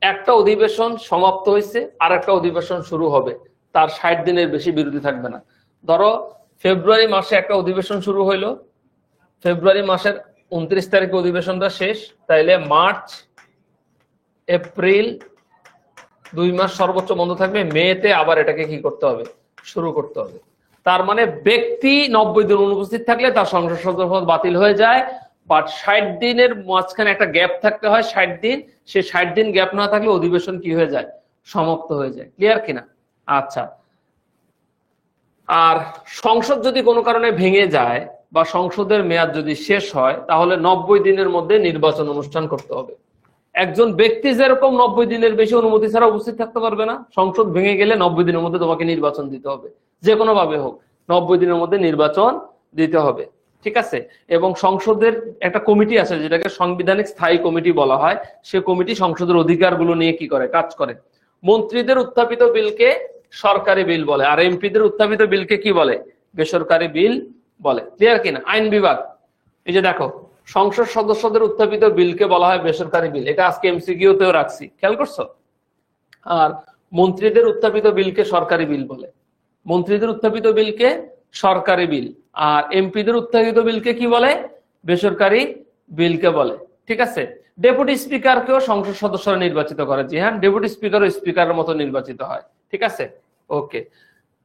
একটা অধিবেশন সমাপ্ত হয়েছে আর একটা অধিবেশন শুরু হবে, তার 60 দিনের বেশি বিরতি থাকবে না। ধরো ফেব্রুয়ারি মাসে একটা অধিবেশন শুরু হইলো, ফেব্রুয়ারি মাসের 29 তারিখে অধিবেশনটা শেষ, তাইলে মার্চ এপ্রিল 2 মাস সর্বোচ্চ বন্ধ থাকবে, মেতে আবার এটাকে কি করতে হবে, শুরু করতে হবে। তার মানে ব্যক্তি 90 দিন অনুপস্থিত থাকলে তার সংসদ সদস্যপদ বাতিল হয়ে যায়, বাট 60 দিনের মাঝখানে একটা গ্যাপ থাকতে হয়, 60 দিন। সে 60 দিন গ্যাপ না থাকলে অধিবেশন কি হয়ে যায়, সমাপ্ত হয়ে যায়। ক্লিয়ার কিনা? আচ্ছা, আর সংসদ যদি কোনো কারণে ভেঙে যায় বা সংসদের মেয়াদ যদি শেষ হয়, তাহলে 90 দিনের মধ্যে নির্বাচন অনুষ্ঠান করতে হবে। একজন ব্যক্তি যেরকম 90 দিনের বেশি অনুমতি ছাড়া উপস্থিত থাকতে পারবে না, সংসদ ভেঙে গেলে 90 দিনের মধ্যে তোমাকে নির্বাচন দিতে হবে, যে কোনো ভাবে হোক 90 দিনের মধ্যে নির্বাচন দিতে হবে। ঠিক আছে? এবং সংসদের একটা কমিটি আছে যেটাকে সাংবিধানিক স্থায়ী কমিটি বলা হয়, সে কমিটি সংসদের অধিকারগুলো নিয়ে কি করে, কাজ করে। মন্ত্রীদের উত্থাপিত বিলকে সরকারি বিল বলে, আর এমপিদের উত্থাপিত বিলকে কি বলে, বেসরকারি বিল বলে। ক্লিয়ার কিনা? আইন বিভাগ, এই যে দেখো, সংসদ সদস্যদের উত্থাপিত বিলকে বলা হয় বেসরকারি বিল, এটা আজকে এমসিকিউতেও রাখছি, খেয়াল করছো? আর মন্ত্রীদের উত্থাপিত বিলকে সরকারি বিল বলে, মন্ত্রীদের উত্থাপিত বিলকে সরকারি বিল, আর এমপিদের উত্থাপিত বিলকে কি বলে, বেসরকারি বিলকে বলে। ঠিক আছে? ডেপুটি স্পিকারকেও সংসদ সদস্যরা নির্বাচিত করে, জি হ্যাঁ, ডেপুটি স্পিকারও স্পিকারের মতো নির্বাচিত হয়। ঠিক আছে? ওকে।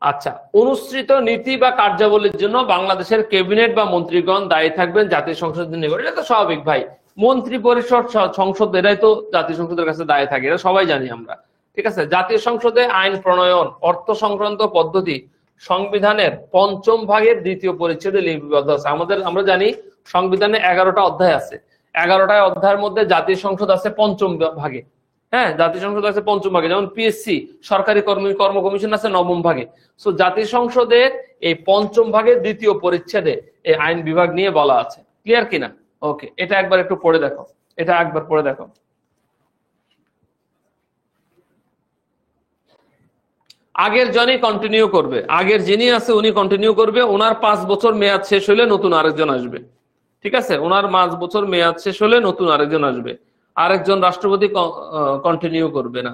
আচ্ছা, অনুসৃত নীতি বা কার্যাবলীর জন্য বাংলাদেশের ক্যাবিনেট বা মন্ত্রীগণ দায়ী থাকবেন জাতীয় সংসদের নিকট। এটা তো স্বাভাবিক ভাই, মন্ত্রী পরিষদ সংসদ এরাই তো জাতীয় সংসদের কাছে দায়ী থাকে, এটা সবাই জানি আমরা। ঠিক আছে? জাতীয় সংসদে আইন প্রণয়ন, অর্থ সংক্রান্ত পদ্ধতি সংবিধানের 5ম ভাগের 2য় পরিচ্ছেদে লিপিবদ্ধ আছে। আমরা জানি সংবিধানে 11টা অধ্যায় আছে, 11টা অধ্যায়ের মধ্যে জাতীয় সংসদ আছে 5ম ভাগে। হ্যাঁ, জাতীয় সংসদ আছে 5ম ভাগে, যেমন পিএসসি সরকারি কর্ম কমিশন আছে 9ম ভাগে। সো জাতীয় সংসদের এই 5ম ভাগের 2য় পরিচ্ছেদে এই আইন বিভাগ নিয়ে বলা আছে। ক্লিয়ার কিনা? ওকে, এটা একবার একটু পড়ে দেখো, এটা একবার পড়ে দেখো। আগের জনই কন্টিনিউ করবে, আগের যিনি আছে উনি কন্টিনিউ করবে, ওনার 5 বছর মেয়াদ শেষ হলে নতুন আরেকজন আসবে। ঠিক আছে? ওনার 5 বছর মেয়াদ শেষ হলে নতুন আরেকজন আসবে, আরেকজন রাষ্ট্রপতি কন্টিনিউ করবে না।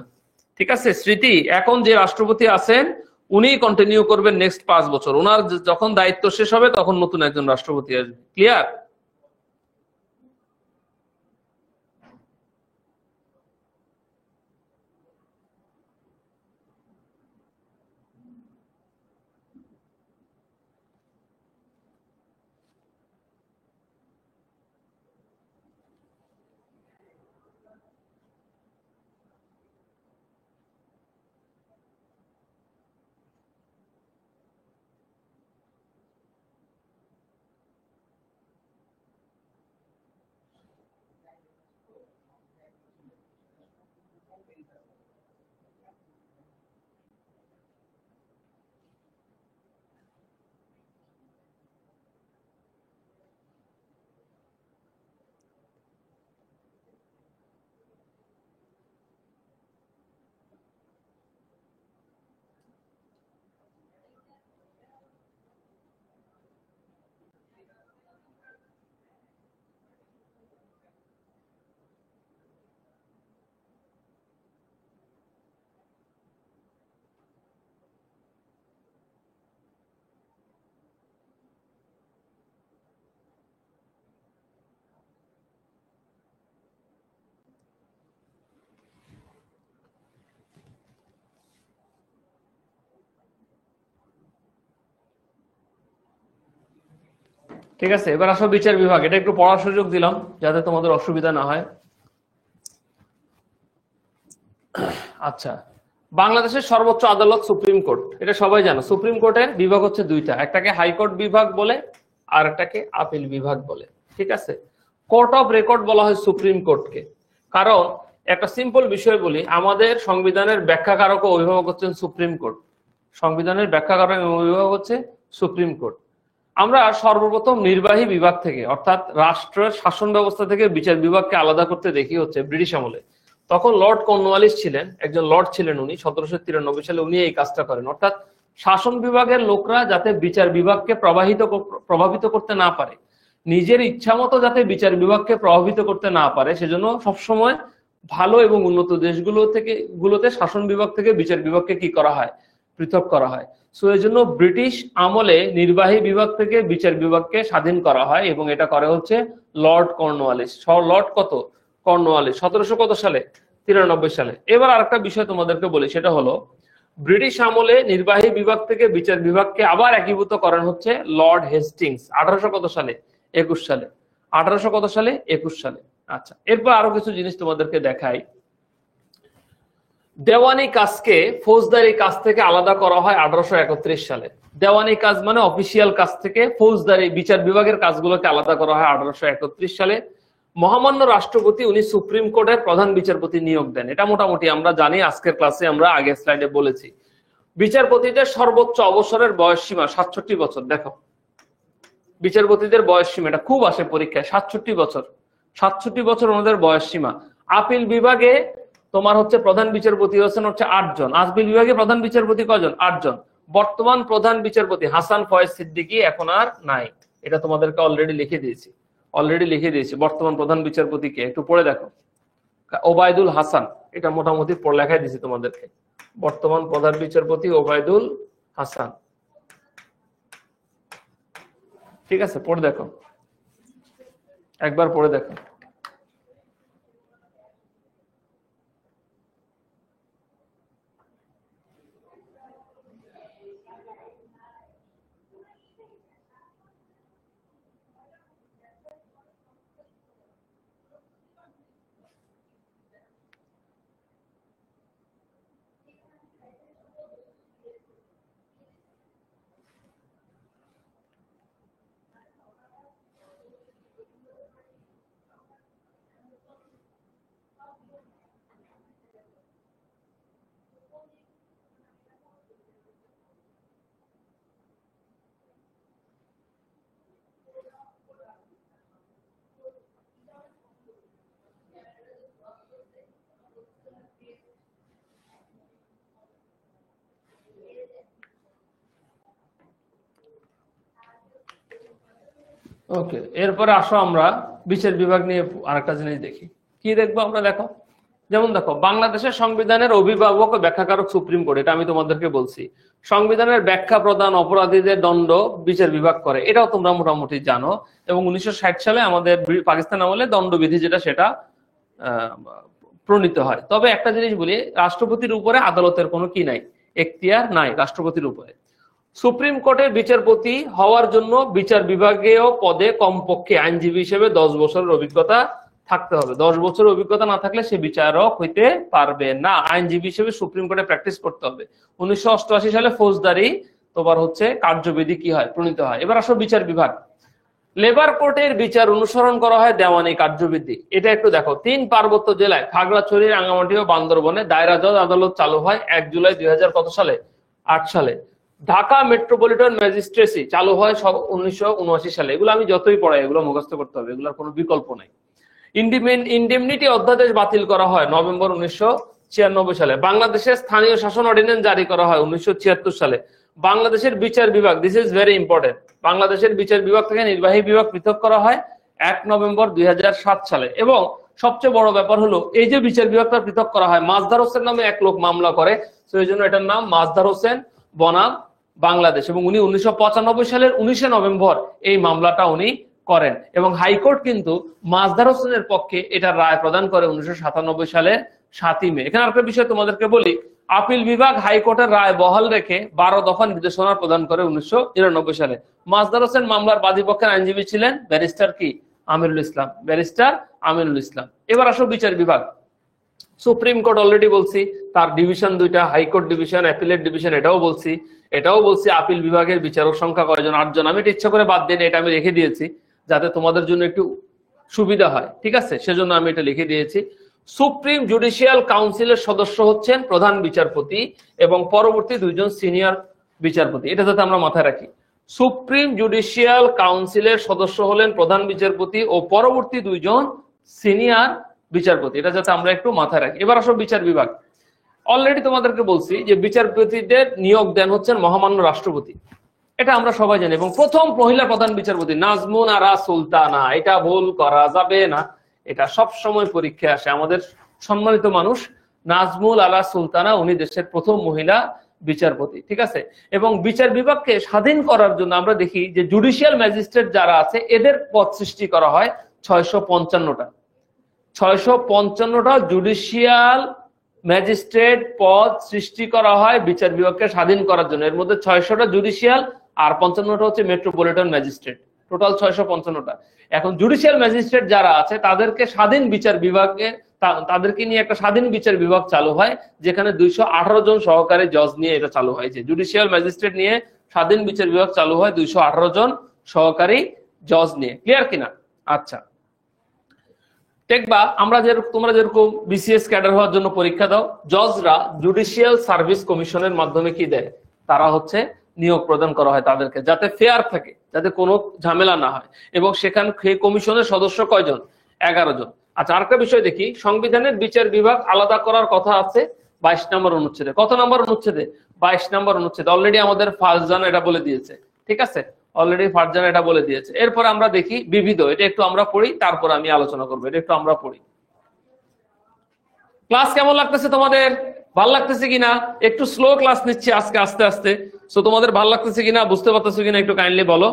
ঠিক আছে? স্মৃতি, এখন যে রাষ্ট্রপতি আছেন উনি কন্টিনিউ করবেন নেক্সট 5 বছর, ওনার যখন দায়িত্ব শেষ হবে তখন নতুন একজন রাষ্ট্রপতি আসবে। ক্লিয়ার? ঠিক আছে, এবার আসো বিচার বিভাগ। এটা একটু পড়ার সুযোগ দিলাম যাতে তোমাদের অসুবিধা না হয়। আচ্ছা, বাংলাদেশের সর্বোচ্চ আদালত সুপ্রিম কোর্ট, এটা সবাই জানো। সুপ্রিম কোর্টের বিভাগ হচ্ছে 2টা, একটাকে হাইকোর্ট বিভাগ বলে আর একটাকে আপিল বিভাগ বলে। ঠিক আছে? কোর্ট অফ রেকর্ড বলা হয় সুপ্রিম কোর্টকে, কারণ একটা সিম্পল বিষয় বলি, আমাদের সংবিধানের ব্যাখ্যাকারক ও অভিভাবক হচ্ছেন সুপ্রিম কোর্ট। সংবিধানের ব্যাখ্যাকারক ও অভিভাবক হচ্ছে সুপ্রিম কোর্ট। আমরা সর্বপ্রথম নির্বাহী বিভাগ থেকে, অর্থাৎ রাষ্ট্রের শাসন ব্যবস্থা থেকে বিচার বিভাগকে আলাদা করতে দেখি হচ্ছে ব্রিটিশ আমলে। তখন লর্ড কর্নওয়ালিস ছিলেন, একজন লর্ড ছিলেন উনি, 1793 সালে উনি এই কাজটা করেন। অর্থাৎ শাসন বিভাগের লোকরা যাতে বিচার বিভাগকে প্রভাবিত করতে না পারে, নিজের ইচ্ছা মতো যাতে বিচার বিভাগকে প্রভাবিত করতে না পারে, সেজন্য সবসময় ভালো এবং উন্নত দেশগুলোতে শাসন বিভাগ থেকে বিচার বিভাগকে কি করা হয়, পৃথক করা হয়। সো এই জন্য ব্রিটিশ আমলে নির্বাহী বিভাগ থেকে বিচার বিভাগকে স্বাধীন করা হয় এবং এটা করে হচ্ছে লর্ড কর্নওয়ালিস। লর্ড কত? কর্নওয়ালিস 1700 কত সালে? 93 সালে। এবার আরেকটা বিষয় তোমাদেরকে বলি, সেটা হলো ব্রিটিশ আমলে নির্বাহী বিভাগ থেকে বিচার বিভাগকে আবার একীভূত করেন হচ্ছে লর্ড হেস্টিংস 1800 কত সালে? 21 সালে। 1800 কত সালে? 21 সালে। আচ্ছা, এরপর আরো কিছু জিনিস তোমাদেরকে দেখাই। দেওয়ানি কাজকে ফৌজদারি কাজ থেকে আলাদা করা হয় 1831 সালে। দেওয়ানি কাজ মানে অফিসিয়াল কাজ থেকে ফৌজদারি বিচার বিভাগের কাজগুলোকে আলাদা করা হয় 1831 সালে। মহামান্য রাষ্ট্রপতি উনি সুপ্রিম কোর্টের প্রধান বিচারপতি নিয়োগ দেন। এটা মোটামুটি আমরা জানি, আজকের ক্লাসে আমরা আগের স্লাইডে বলেছি। বিচারপতিদের সর্বোচ্চ অবসরের বয়স সীমা 67 বছর। দেখো বিচারপতিদের বয়স সীমা, এটা খুব আসে পরীক্ষায়, 67 বছর। 67 বছর ওনাদের বয়স সীমা। আপিল বিভাগে তোমার হচ্ছে প্রধান বিচারপতি হচ্ছেন হচ্ছে 8 জন। আপিল বিভাগে প্রধান বিচারপতি কজন? 8 জন। বর্তমান প্রধান বিচারপতি হাসান ফয়েজ সিদ্দিকী এখন আর নাই, এটা তোমাদেরকে অলরেডি লিখে দিয়েছি। বর্তমান প্রধান বিচারপতিকে একটু পড়ে দেখো, ওবায়দুল হাসান। এটা মোটামুটি লেখাই দিয়েছি তোমাদেরকে। বর্তমান প্রধান বিচারপতি ওবায়দুল হাসান। ঠিক আছে, পড়ে দেখো, একবার পড়ে দেখো। ওকে, এরপরে আসো আমরা বিচার বিভাগ নিয়ে আরেকটা জিনিস দেখি। কি দেখবো আমরা? দেখো, যেমন দেখো বাংলাদেশের সংবিধানের অভিভাবক ও ব্যাখ্যাকারক সুপ্রিম কোর্ট। এটা আমি তোমাদেরকে বলছি, সংবিধানের ব্যাখ্যা প্রদান, অপরাধীদের দণ্ড বিচার বিভাগ করে, এটাও তোমরা মোটামুটি জানো। এবং 1960 সালে আমাদের পাকিস্তান আমলে দণ্ডবিধি যেটা, সেটা প্রণীত হয়। তবে একটা জিনিস বলি, রাষ্ট্রপতির উপরে আদালতের কোনো কি নাই, এখতিয়ার নাই রাষ্ট্রপতির উপরে। সুপ্রিম কোর্টের বিচারপতি হওয়ার জন্য বিচার বিভাগীয় পদে কমপক্ষে আইনজীবী হিসেবে 10 বছরের অভিজ্ঞতা থাকতে হবে। 10 বছরের অভিজ্ঞতা না থাকলে সে বিচারক হইতে পারবে না। আইনজীবী হিসেবে সুপ্রিম কোর্টে প্র্যাকটিস করতে হবে। 1988 সালে ফৌজদারি তোমার হচ্ছে কার্যবিধি কি হয়, প্রণীত হয়। এবার আসো বিচার বিভাগ। লেবার কোর্টের বিচার অনুসরণ করা হয় দেওয়ানি কার্যবিধি। এটা একটু দেখো, 3 পার্বত্য জেলায় খাগড়াছড়ি, রাঙ্গামাটি ও বান্দরবনে দায়রা জজ আদালত চালু হয় 1 জুলাই 2000 কত সালে? 8 সালে। ঢাকা মেট্রোপলিটন ম্যাজিস্ট্রেসি চালু হয় 1979 সালে। এগুলো আমি যতই পড়াই এগুলো মুখস্থ করতে হবে, এগুলোর কোনো বিকল্প নাই। ইন্ডেমনিটি অধ্যাদেশ বাতিল করা হয় নভেম্বর 1996 সালে। বাংলাদেশের স্থানীয় শাসন অর্ডিন্যান্স জারি করা হয় 1976 সালে। বাংলাদেশের বিচার বিভাগ, দিস ইজ ভেরি ইম্পর্টেন্ট, বাংলাদেশের বিচার বিভাগ থেকে নির্বাহী বিভাগ পৃথক করা হয় 1 নভেম্বর 2007 সালে। এবং সবচেয়ে বড় ব্যাপার হলো, এই যে বিচার বিভাগটা পৃথক করা হয়, মাজদার হোসেন নামে এক লোক মামলা করে, তো এই জন্য এটার নাম মাজদার হোসেন বনাম বাংলাদেশ। এবং উনি 1995 সালের 19 নভেম্বর এই মামলাটা উনি করেন। এবং হাইকোর্ট কিন্তু মাজদার হোসেনের পক্ষে এটা রায় প্রদান করে 1997 সালের 7 মে। এখানে আরেকটা বিষয় তোমাদেরকে বলি, আপিল বিভাগ হাইকোর্টের রায় বহাল রেখে 12 দফা নির্দেশনা প্রদান করে 1999 সালে। মাজদার হোসেন মামলার বাদীপক্ষের আইনজীবী ছিলেন ব্যারিস্টার কি? আমিরুল ইসলাম, ব্যারিস্টার আমিরুল ইসলাম। এবার আসো বিচার বিভাগ। সুপ্রিম কোর্ট অলরেডি বলছি তার ডিভিশন 2টা, হাইকোর্ট ডিভিশন, অ্যাপিলেট ডিভিশন, এটাও বলছি। আপিল বিভাগের বিচারক সংখ্যা কয়জন? 8 জন। আমি এটা ইচ্ছা করে বাদ দিই, এটা আমি রেখে দিয়েছি যাতে তোমাদের জন্য একটু সুবিধা হয়, ঠিক আছে, সেজন্য আমি এটা লিখে দিয়েছি। সুপ্রিম জুডিশিয়াল কাউন্সিলের সদস্য হচ্ছেন প্রধান বিচারপতি এবং পরবর্তী 2 জন সিনিয়র বিচারপতি। এটা যাতে আমরা মাথায় রাখি, সুপ্রিম জুডিশিয়াল কাউন্সিলের সদস্য হলেন প্রধান বিচারপতি ও পরবর্তী 2 জন সিনিয়র বিচারপতি, এটা যাতে আমরা একটু মাথায় রাখি। এবার আসো বিচার বিভাগ। অলরেডি তোমাদেরকে বলছি যে বিচারপতিদের নিয়োগ দেন হচ্ছেন মহামান্য রাষ্ট্রপতি, এটা আমরা সবাই জানি। এবং প্রথম মহিলা প্রধান বিচারপতি নাজমুন আরা সুলতানা, এটা ভুল করা যাবে না, এটা সব সময় পরীক্ষায় আসে। আমাদের সম্মানিত মানুষ নাজমুল আলা সুলতানা, উনি দেশের প্রথম মহিলা বিচারপতি, ঠিক আছে। এবং বিচার বিভাগকে স্বাধীন করার জন্য আমরা দেখি যে জুডিশিয়াল ম্যাজিস্ট্রেট যারা আছে এদের পদ সৃষ্টি করা হয় 655টা। 655টা জুডিশিয়াল ম্যাজিস্ট্রেট পদ সৃষ্টি করা হয় বিচার বিভাগকে স্বাধীন করার জন্য। এর মধ্যে 600টা জুডিশিয়াল আর 55টা হচ্ছে মেট্রোপলিটন ম্যাজিস্ট্রেট, টোটাল 655টা। এখন জুডিশিয়াল ম্যাজিস্ট্রেট যারা আছে তাদেরকে স্বাধীন বিচার বিভাগে, তাদেরকে নিয়ে একটা স্বাধীন বিচার বিভাগ চালু হয়, যেখানে 218 জন সহকারী জজ নিয়ে এটা চালু হয়। যে জুডিশিয়াল ম্যাজিস্ট্রেট নিয়ে স্বাধীন বিচার বিভাগ চালু হয় 218 জন সহকারী জজ নিয়ে। ক্লিয়ার কিনা? আচ্ছা, দেখবা আমরা তোমরা যেরকম বিসিএস ক্যাডার হওয়ার জন্য পরীক্ষা দাও, জজরা জুডিশিয়াল সার্ভিস কমিশনের মাধ্যমে কি দেয়, তারা হচ্ছে নিয়োগ প্রদান করা হয় তাদেরকে, যাতে ফেয়ার থাকে, যাতে কোনো ঝামেলা না হয়। এবং সেখানে কমিশনের সদস্য কয়জন? 11 জন। আচ্ছা, আরেকটা বিষয় দেখি, সংবিধানের বিচার বিভাগ আলাদা করার কথা আছে 22 নম্বর অনুচ্ছেদে। কত নম্বর অনুচ্ছেদে? 22 নম্বর অনুচ্ছেদে। অলরেডি আমাদের ফারজান এটা বলে দিয়েছে, ঠিক আছে, অলরেডি ফারজান এটা বলে দিয়েছে। এরপর আমরা দেখি বিবিধ, এটা একটু আমরা পড়ি, তারপর আমি আলোচনা করবো। এটা একটু আমরা পড়ি। ক্লাস কেমন লাগতেছে তোমাদের? ভাল লাগতেছে কিনা? একটু স্লো ক্লাস নিচ্ছি আজকে, আস্তে আস্তে। সো তোমাদের ভাল লাগতেছে কিনা, বুঝতে পারতেছো কিনা একটু কাইন্ডলি বলো।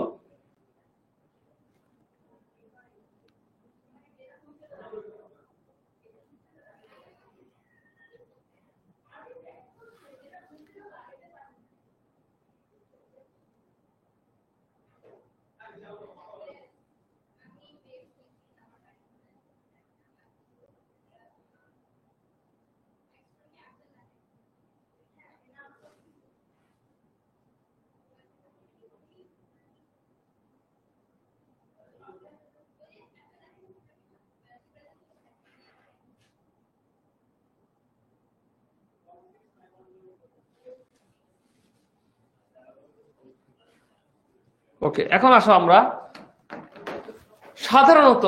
ওকে, এখন আসো আমরা সাধারণত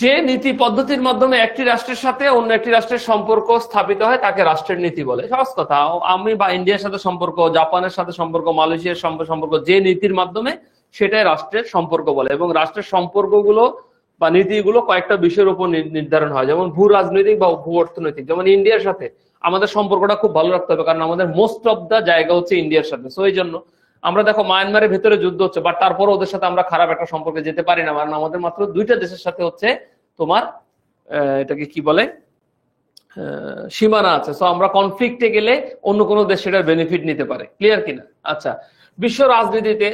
যে নীতি পদ্ধতির মাধ্যমে একটি রাষ্ট্রের সাথে অন্য একটি রাষ্ট্রের সম্পর্ক স্থাপিত হয় তাকে রাষ্ট্রের নীতি বলে। সহজ কথা, আমি বা ইন্ডিয়ার সাথে সম্পর্ক, জাপানের সাথে সম্পর্ক, মালয়েশিয়ার সম্পর্ক, যে নীতির মাধ্যমে সেটাই রাষ্ট্রের সম্পর্ক বলে। এবং রাষ্ট্রের সম্পর্কগুলো বা নীতিগুলো কয়েকটা বিষয়ের উপর নির্ধারণ হয়, যেমন ভূ রাজনৈতিক বা ভূ অর্থনৈতিক। যেমন ইন্ডিয়ার সাথে আমাদের সম্পর্কটা খুব ভালো রাখতে হবে, কারণ আমাদের মোস্ট অফ দা জায়গা হচ্ছে ইন্ডিয়ার সাথে। সো এই জন্য আমরা দেখো মায়ানমারের ভেতরে যুদ্ধ হচ্ছে, বাট তারপরে ওদের সাথে আমরা খারাপ একটা সম্পর্কে যেতে পারি না, কারণ আমাদের মাত্র 2টা দেশের সাথে হচ্ছে তোমার এটাকে কি বলে, সীমানা আছে। সো আমরা কনফ্লিক্টে গেলে অন্য কোনো দেশ সেটার বেনিফিট নিতে পারে। ক্লিয়ার কিনা? আচ্ছা, বিশ্ব রাজনীতিতে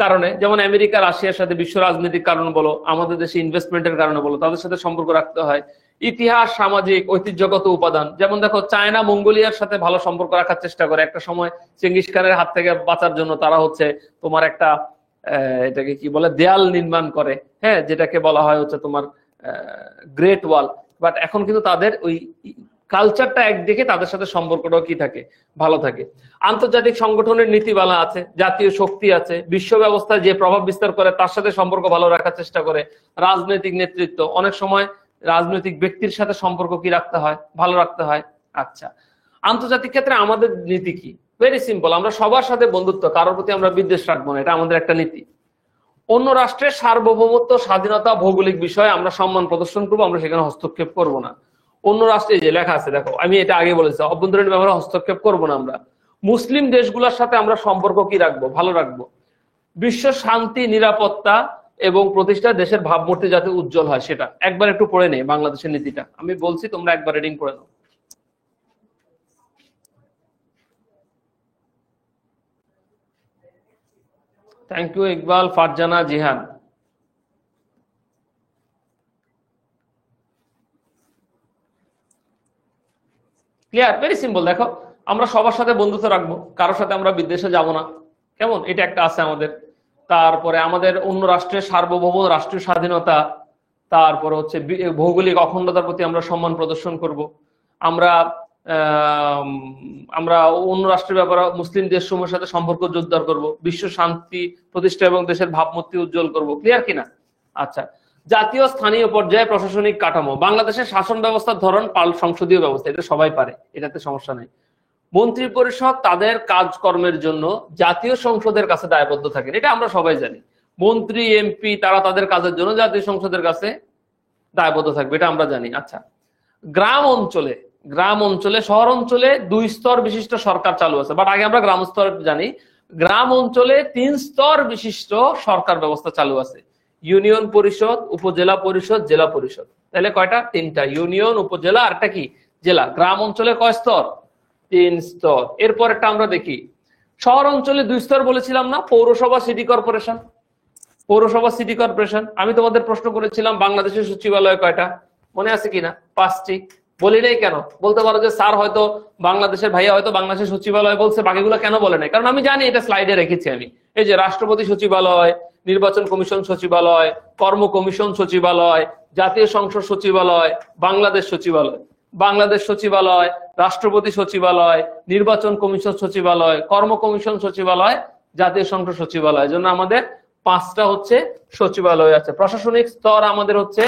কারণে, যেমন আমেরিকা রাশিয়ার সাথে বিশ্ব রাজনৈতিক কারণ বলো, আমাদের দেশে ইনভেস্টমেন্টের কারণে বলো, তাদের সাথে সম্পর্ক রাখতে হয়। ইতিহাস, সামাজিক, ঐতিহ্যগত উপাদান, যেমন দেখো চায়না মঙ্গোলিয়ার সাথে ভালো সম্পর্ক রাখার চেষ্টা করে। একটা সময় চেঙ্গিস খানের হাত থেকে বাঁচার জন্য তারা হচ্ছে তোমার একটা এটাকে কি বলে, দেয়াল নির্মাণ করে, হ্যাঁ, যেটাকে বলা হয় হচ্ছে তোমার গ্রেট ওয়াল। বাট এখন কিন্তু তাদের ওই কালচারটা একদিকে, তাদের সাথে সম্পর্কটাও কি থাকে, ভালো থাকে। আন্তর্জাতিক সংগঠনের নীতিমালা আছে, জাতীয় শক্তি আছে, বিশ্ব ব্যবস্থায় যে প্রভাব বিস্তার করে তার সাথে সম্পর্ক ভালো রাখার চেষ্টা করে। রাজনৈতিক নেতৃত্ব, অনেক সময় রাজনৈতিক ব্যক্তির সাথে সম্পর্ক কি রাখতে হয়, ভালো রাখতে হয়। আচ্ছা, আন্তর্জাতিক ক্ষেত্রে আমাদের নীতি কি? ভেরি সিম্পল, আমরা সবার সাথে বন্ধুত্ব, কারোর প্রতি আমরা বিদ্বেষ রাখবো না, এটা আমাদের একটা নীতি। অন্য রাষ্ট্রের সার্বভৌমত্ব, স্বাধীনতা, ভৌগোলিক বিষয়ে আমরা সম্মান প্রদর্শন করবো, আমরা সেখানে হস্তক্ষেপ করব না। অন্য রাষ্ট্রে যে লেখা আছে দেখো, আমি এটা আগে বলেছি, অভ্যন্তরীণ ব্যাপারে হস্তক্ষেপ করব না আমরা। মুসলিম দেশগুলোর সাথে আমরা সম্পর্ক কি রাখবো, ভালো রাখবো। বিশ্ব শান্তি, নিরাপত্তা এবং প্রতিষ্ঠা, দেশের ভাবমূর্তি যাতে উজ্জ্বল হয় সেটা। একবার একটু পড়ে নেই বাংলাদেশের নীতিটা, আমি বলছি, তোমরা একবার রিডিং করে নাও। Thank you Iqbal, Farzana, Jihan. Clear? Very simple. দেখো, আমরা সবার সাথে বন্ধুত্ব রাখবো, কারোর সাথে আমরা বিদেশে যাব না, কেমন, এটা একটা আছে আমাদের। তারপরে আমাদের অন্য রাষ্ট্রের সার্বভৌম, রাষ্ট্রীয় স্বাধীনতা, তারপরে হচ্ছে ভৌগোলিক অখণ্ডতার প্রতি আমরা সম্মান প্রদর্শন করব। আমরা আমরা অন্য রাষ্ট্রের ব্যাপারে মুসলিম দেশসমূহের সাথে সম্পর্ক জোরদার করব, বিশ্ব শান্তি প্রতিষ্ঠা এবং দেশের ভাবমূর্তি উজ্জ্বল করব। ক্লিয়ার কিনা? আচ্ছা, জাতীয় স্থানীয় পর্যায়ে প্রশাসনিক কাঠামো, বাংলাদেশের শাসন ব্যবস্থার ধরন সংসদীয় ব্যবস্থা, এটা সবাই পারে, এটাতে সমস্যা নেই। মন্ত্রী পরিষদ তাদের কাজকর্মের জন্য জাতীয় সংসদের কাছে দায়বদ্ধ থাকেন, এটা আমরা সবাই জানি। মন্ত্রী, এমপি তারা তাদের কাজের জন্য জাতীয় সংসদের কাছে দায়বদ্ধ থাকবে, এটা আমরা জানি। আচ্ছা, গ্রাম অঞ্চলে গ্রাম অঞ্চলে, শহর অঞ্চলে 2 স্তর বিশিষ্ট সরকার চালু আছে, বাট আগে আমরা গ্রাম স্তর জানি। গ্রাম অঞ্চলে 3 স্তর বিশিষ্ট সরকার ব্যবস্থা চালু আছে, ইউনিয়ন পরিষদ, উপজেলা পরিষদ, জেলা পরিষদ। তাহলে কয়টা? 3টা, ইউনিয়ন, উপজেলা, আর একটা কি? জেলা। গ্রাম অঞ্চলে কয় স্তর? 3 স্তর। এরপরেরটা আমরা দেখি, শহর অঞ্চলে 2 স্তর বলেছিলাম না, পৌরসভা, সিটি কর্পোরেশন। পৌরসভা, সিটি কর্পোরেশন। আমি তোমাদের প্রশ্ন করেছিলাম বাংলাদেশের সচিবালয় কয়টা, মনে আছে কিনা? 5টি। বলি নাই কেন? বলতে পারো যে স্যার হয়তো বাংলাদেশের ভাইয়া হয়তো বাংলাদেশের সচিবালয় বলছে, বাকিগুলো কেন বলে নাই? কারণ আমি জানি এটা স্লাইডে রেখেছি আমি। এই যে রাষ্ট্রপতি সচিবালয়, নির্বাচন কমিশন সচিবালয়, কর্ম কমিশন সচিবালয়, জাতীয় সংসদ সচিবালয়, বাংলাদেশ সচিবালয়। বাংলাদেশ সচিবালয়, রাষ্ট্রপতি সচিবালয়, নির্বাচন কমিশন সচিবালয়, কর্ম কমিশন সচিবালয়, জাতীয় সংসদ সচিবালয়। জন্য আমাদের 5টা হচ্ছে সচিবালয় আছে। প্রশাসনিক স্তর আমাদের হচ্ছে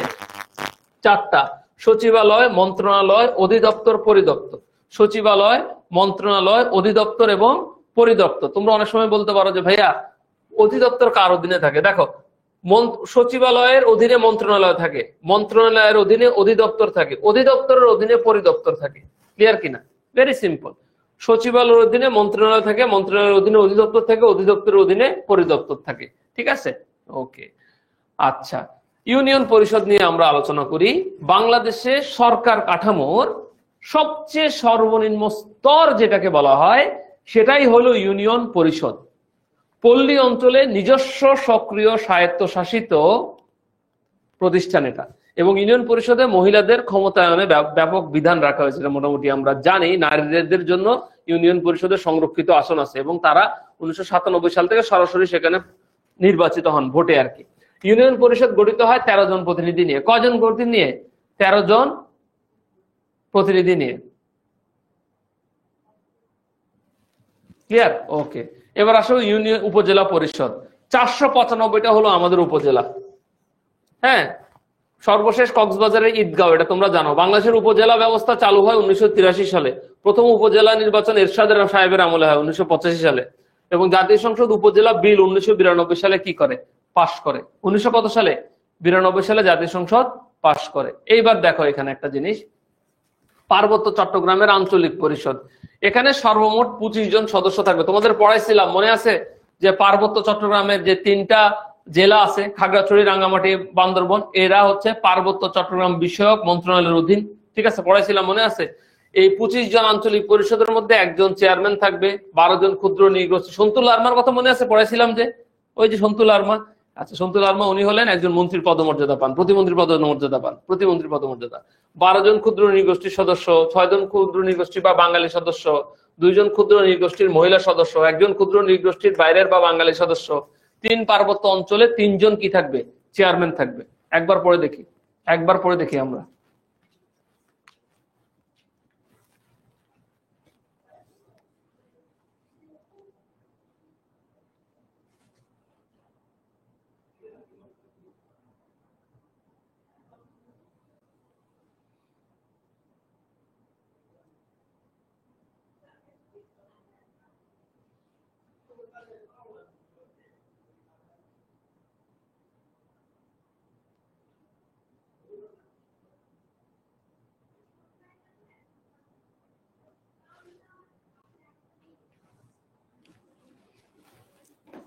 4টা, সচিবালয়, মন্ত্রণালয়, অধিদপ্তর, পরিদপ্তর। সচিবালয়, মন্ত্রণালয়, অধিদপ্তর এবং পরিদপ্তর। তোমরা অনেক সময় বলতে পারো যে ভাইয়া অধিদপ্তর কার অধীনে থাকে? দেখো, সচিবালয়ের অধীনে মন্ত্রণালয় থাকে, মন্ত্রণালয়ের অধীনে অধিদপ্তর থাকে, অধিদপ্তরের অধীনে পরিদপ্তর থাকে। ক্লিয়ার কিনা? Very simple. সচিবালয়ের অধীনে মন্ত্রণালয় থাকে, মন্ত্রণালয়ের অধীনে অধিদপ্তর থাকে, অধিদপ্তরের অধীনে পরিদপ্তর থাকে। ঠিক আছে? ওকে, আচ্ছা। ইউনিয়ন পরিষদ নিয়ে আমরা আলোচনা করি। বাংলাদেশে সরকার কাঠামোর সবচেয়ে সর্বনিম্ন স্তর যেটাকে বলা হয় সেটাই হলো ইউনিয়ন পরিষদ। পল্লী অঞ্চলে নিজস্ব সক্রিয় স্বায়ত্তশাসিত প্রতিষ্ঠান এটা, এবং ইউনিয়ন পরিষদে মহিলাদের ক্ষমতায়নে ব্যাপক বিধান রাখা হয়েছে। মোটামুটি আমরা জানি নারীদের জন্য ইউনিয়ন পরিষদের সংরক্ষিত আসন আছে, এবং তারা 1997 সাল থেকে সরাসরি সেখানে নির্বাচিত হন ভোটে আর কি। ইউনিয়ন পরিষদ গঠিত হয় 13 জন প্রতিনিধি নিয়ে। কয়জন প্রতিনিধি নিয়ে? 13 জন প্রতিনিধি নিয়ে। ক্লিয়ার? ওকে, এবার আসো ইউনিয়ন উপজেলা পরিষদ। 495টা হলো আমাদের উপজেলা। হ্যাঁ, সর্বশেষ কক্সবাজারের ঈদগাঁও, এটা তোমরা জানো। বাংলাদেশের উপজেলা ব্যবস্থা চালু হয় 1983 সালে। প্রথম উপজেলা নির্বাচন এরশাদ সাহেবের আমলে হয় 1985 সালে, এবং জাতীয় সংসদ উপজেলা বিল 1992 সালে কি করে? পাশ করে। 1900 কত সালে? 92 সালে জাতীয় সংসদ পাশ করে। এইবার দেখো এখানে একটা জিনিস, পার্বত্য চট্টগ্রামের আঞ্চলিক পরিষদ। এখানে সর্বমোট 25 জন সদস্য থাকবে। তোমাদের পড়াইছিলাম, মনে আছে যে পার্বত্য চট্টগ্রামের যে 3টা জেলা আছে, খাগড়াছড়ি, রাঙ্গামাটি, বান্দরবন, এরা হচ্ছে পার্বত্য চট্টগ্রাম বিষয়ক মন্ত্রণালয়ের অধীন। ঠিক আছে? পড়াইছিলাম, মনে আছে? এই 25 জন আঞ্চলিক পরিষদের মধ্যে একজন চেয়ারম্যান থাকবে, 12 জন ক্ষুদ্র নিগোষ্ঠী। সন্তুল আরমার কথা মনে আছে? পড়াইছিলাম যে ওই যে সন্তুল আরমা। আচ্ছা, সন্তুল আরমা উনি হলেন একজন মন্ত্রীর পদমর্যাদা পান, প্রতিমন্ত্রী পদমর্যাদা পান, প্রতিমন্ত্রী পদমর্যাদা। 12 জন ক্ষুদ্র নৃগোষ্ঠীর সদস্য, 6 জন ক্ষুদ্র নৃগোষ্ঠী বা বাঙালি সদস্য, 2 জন ক্ষুদ্র নৃগোষ্ঠীর মহিলা সদস্য, 1 জন ক্ষুদ্র নৃগোষ্ঠীর বাইরের বা বাঙালি সদস্য। 3 পার্বত্য অঞ্চলে 3 জন কি থাকবে? চেয়ারম্যান থাকবে। একবার পড়ে দেখি আমরা।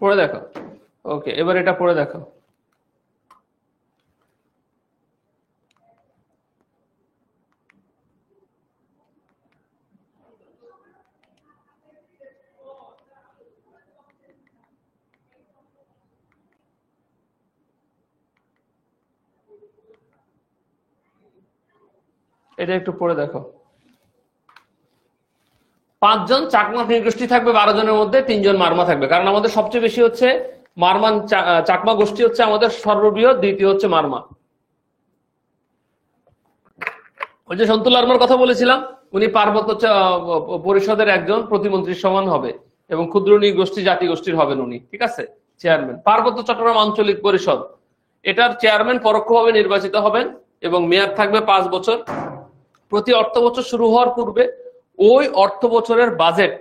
পড়ে দেখো। ওকে, এবার এটা পড়ে দেখো। এটা একটু পড়ে দেখো। 5 জন চাকমা নৃগোষ্ঠী থাকবে, 12 জনের মধ্যে 3 জন মারমা থাকবে। কারণ আমাদের সবচেয়ে বেশি হচ্ছে মারমান, চাকমা গোষ্ঠী হচ্ছে আমাদের সর্ববৃহৎ, দ্বিতীয় হচ্ছে মারমা। ওই যে সন্তুল আরমার কথা বলেছিলাম, উনি পার্বত্য পরিষদের একজন প্রতিমন্ত্রীর সমান হবে, এবং ক্ষুদ্র নৃগোষ্ঠী জাতিগোষ্ঠীর হবেন উনি। ঠিক আছে? চেয়ারম্যান। পার্বত্য চট্টগ্রাম আঞ্চলিক পরিষদ, এটার চেয়ারম্যান পরোক্ষভাবে নির্বাচিত হবেন, এবং মেয়াদ থাকবে 5 বছর। প্রতি অর্থ বছর শুরু হওয়ার পূর্বে ওই অর্থ বছরের বাজেট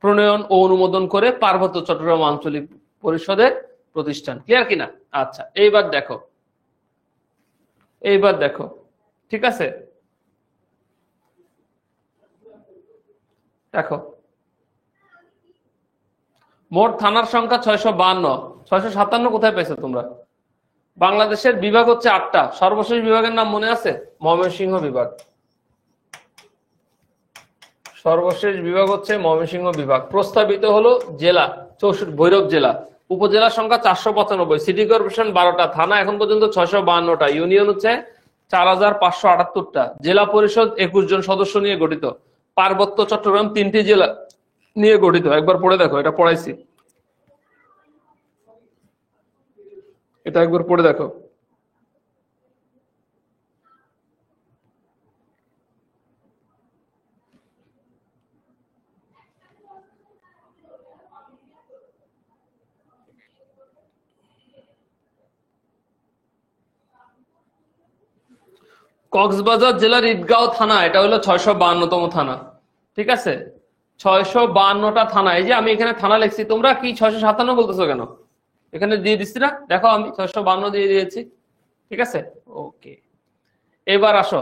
প্রণয়ন ও অনুমোদন করে পার্বত্য চট্টগ্রাম আঞ্চলিক পরিষদের প্রতিষ্ঠান। ক্লিয়ার কিনা? আচ্ছা, এইবার দেখো। ঠিক আছে? দেখো মোট থানার সংখ্যা 652। 657 কোথায় পেয়েছো তোমরা? বাংলাদেশের বিভাগ হচ্ছে 8টা। সর্বশেষ বিভাগের নাম মনে আছে? ময়মনসিংহ বিভাগ। সর্বশেষ বিভাগ হচ্ছে ময়মনসিংহ বিভাগ। প্রস্তাবিত হলো জেলা 64, ভৈরব জেলা। উপজেলা সংখ্যা 495, সিটি কর্পোরেশন 12টা, থানা এখন পর্যন্ত 652টা, ইউনিয়ন হচ্ছে 4578টা, জেলা পরিষদ 21 জন সদস্য নিয়ে গঠিত, পার্বত্য চট্টগ্রাম 3টি জেলা নিয়ে গঠিত। একবার পড়ে দেখো, এটা পড়াইছি, এটা একবার পড়ে দেখো। কক্সবাজার জেলার ঈদগাঁও থানা, এটা হলো 652তম থানা। ঠিক আছে, 652টা থানা। এই যে আমি এখানে থানা লিখছি, তোমরা কি 657 বলতেছো কেন? এখানে দিয়ে দিচ্ছি না, দেখো আমি 652 দিয়ে দিয়েছি। ঠিক আছে, ওকে। এবার আসো,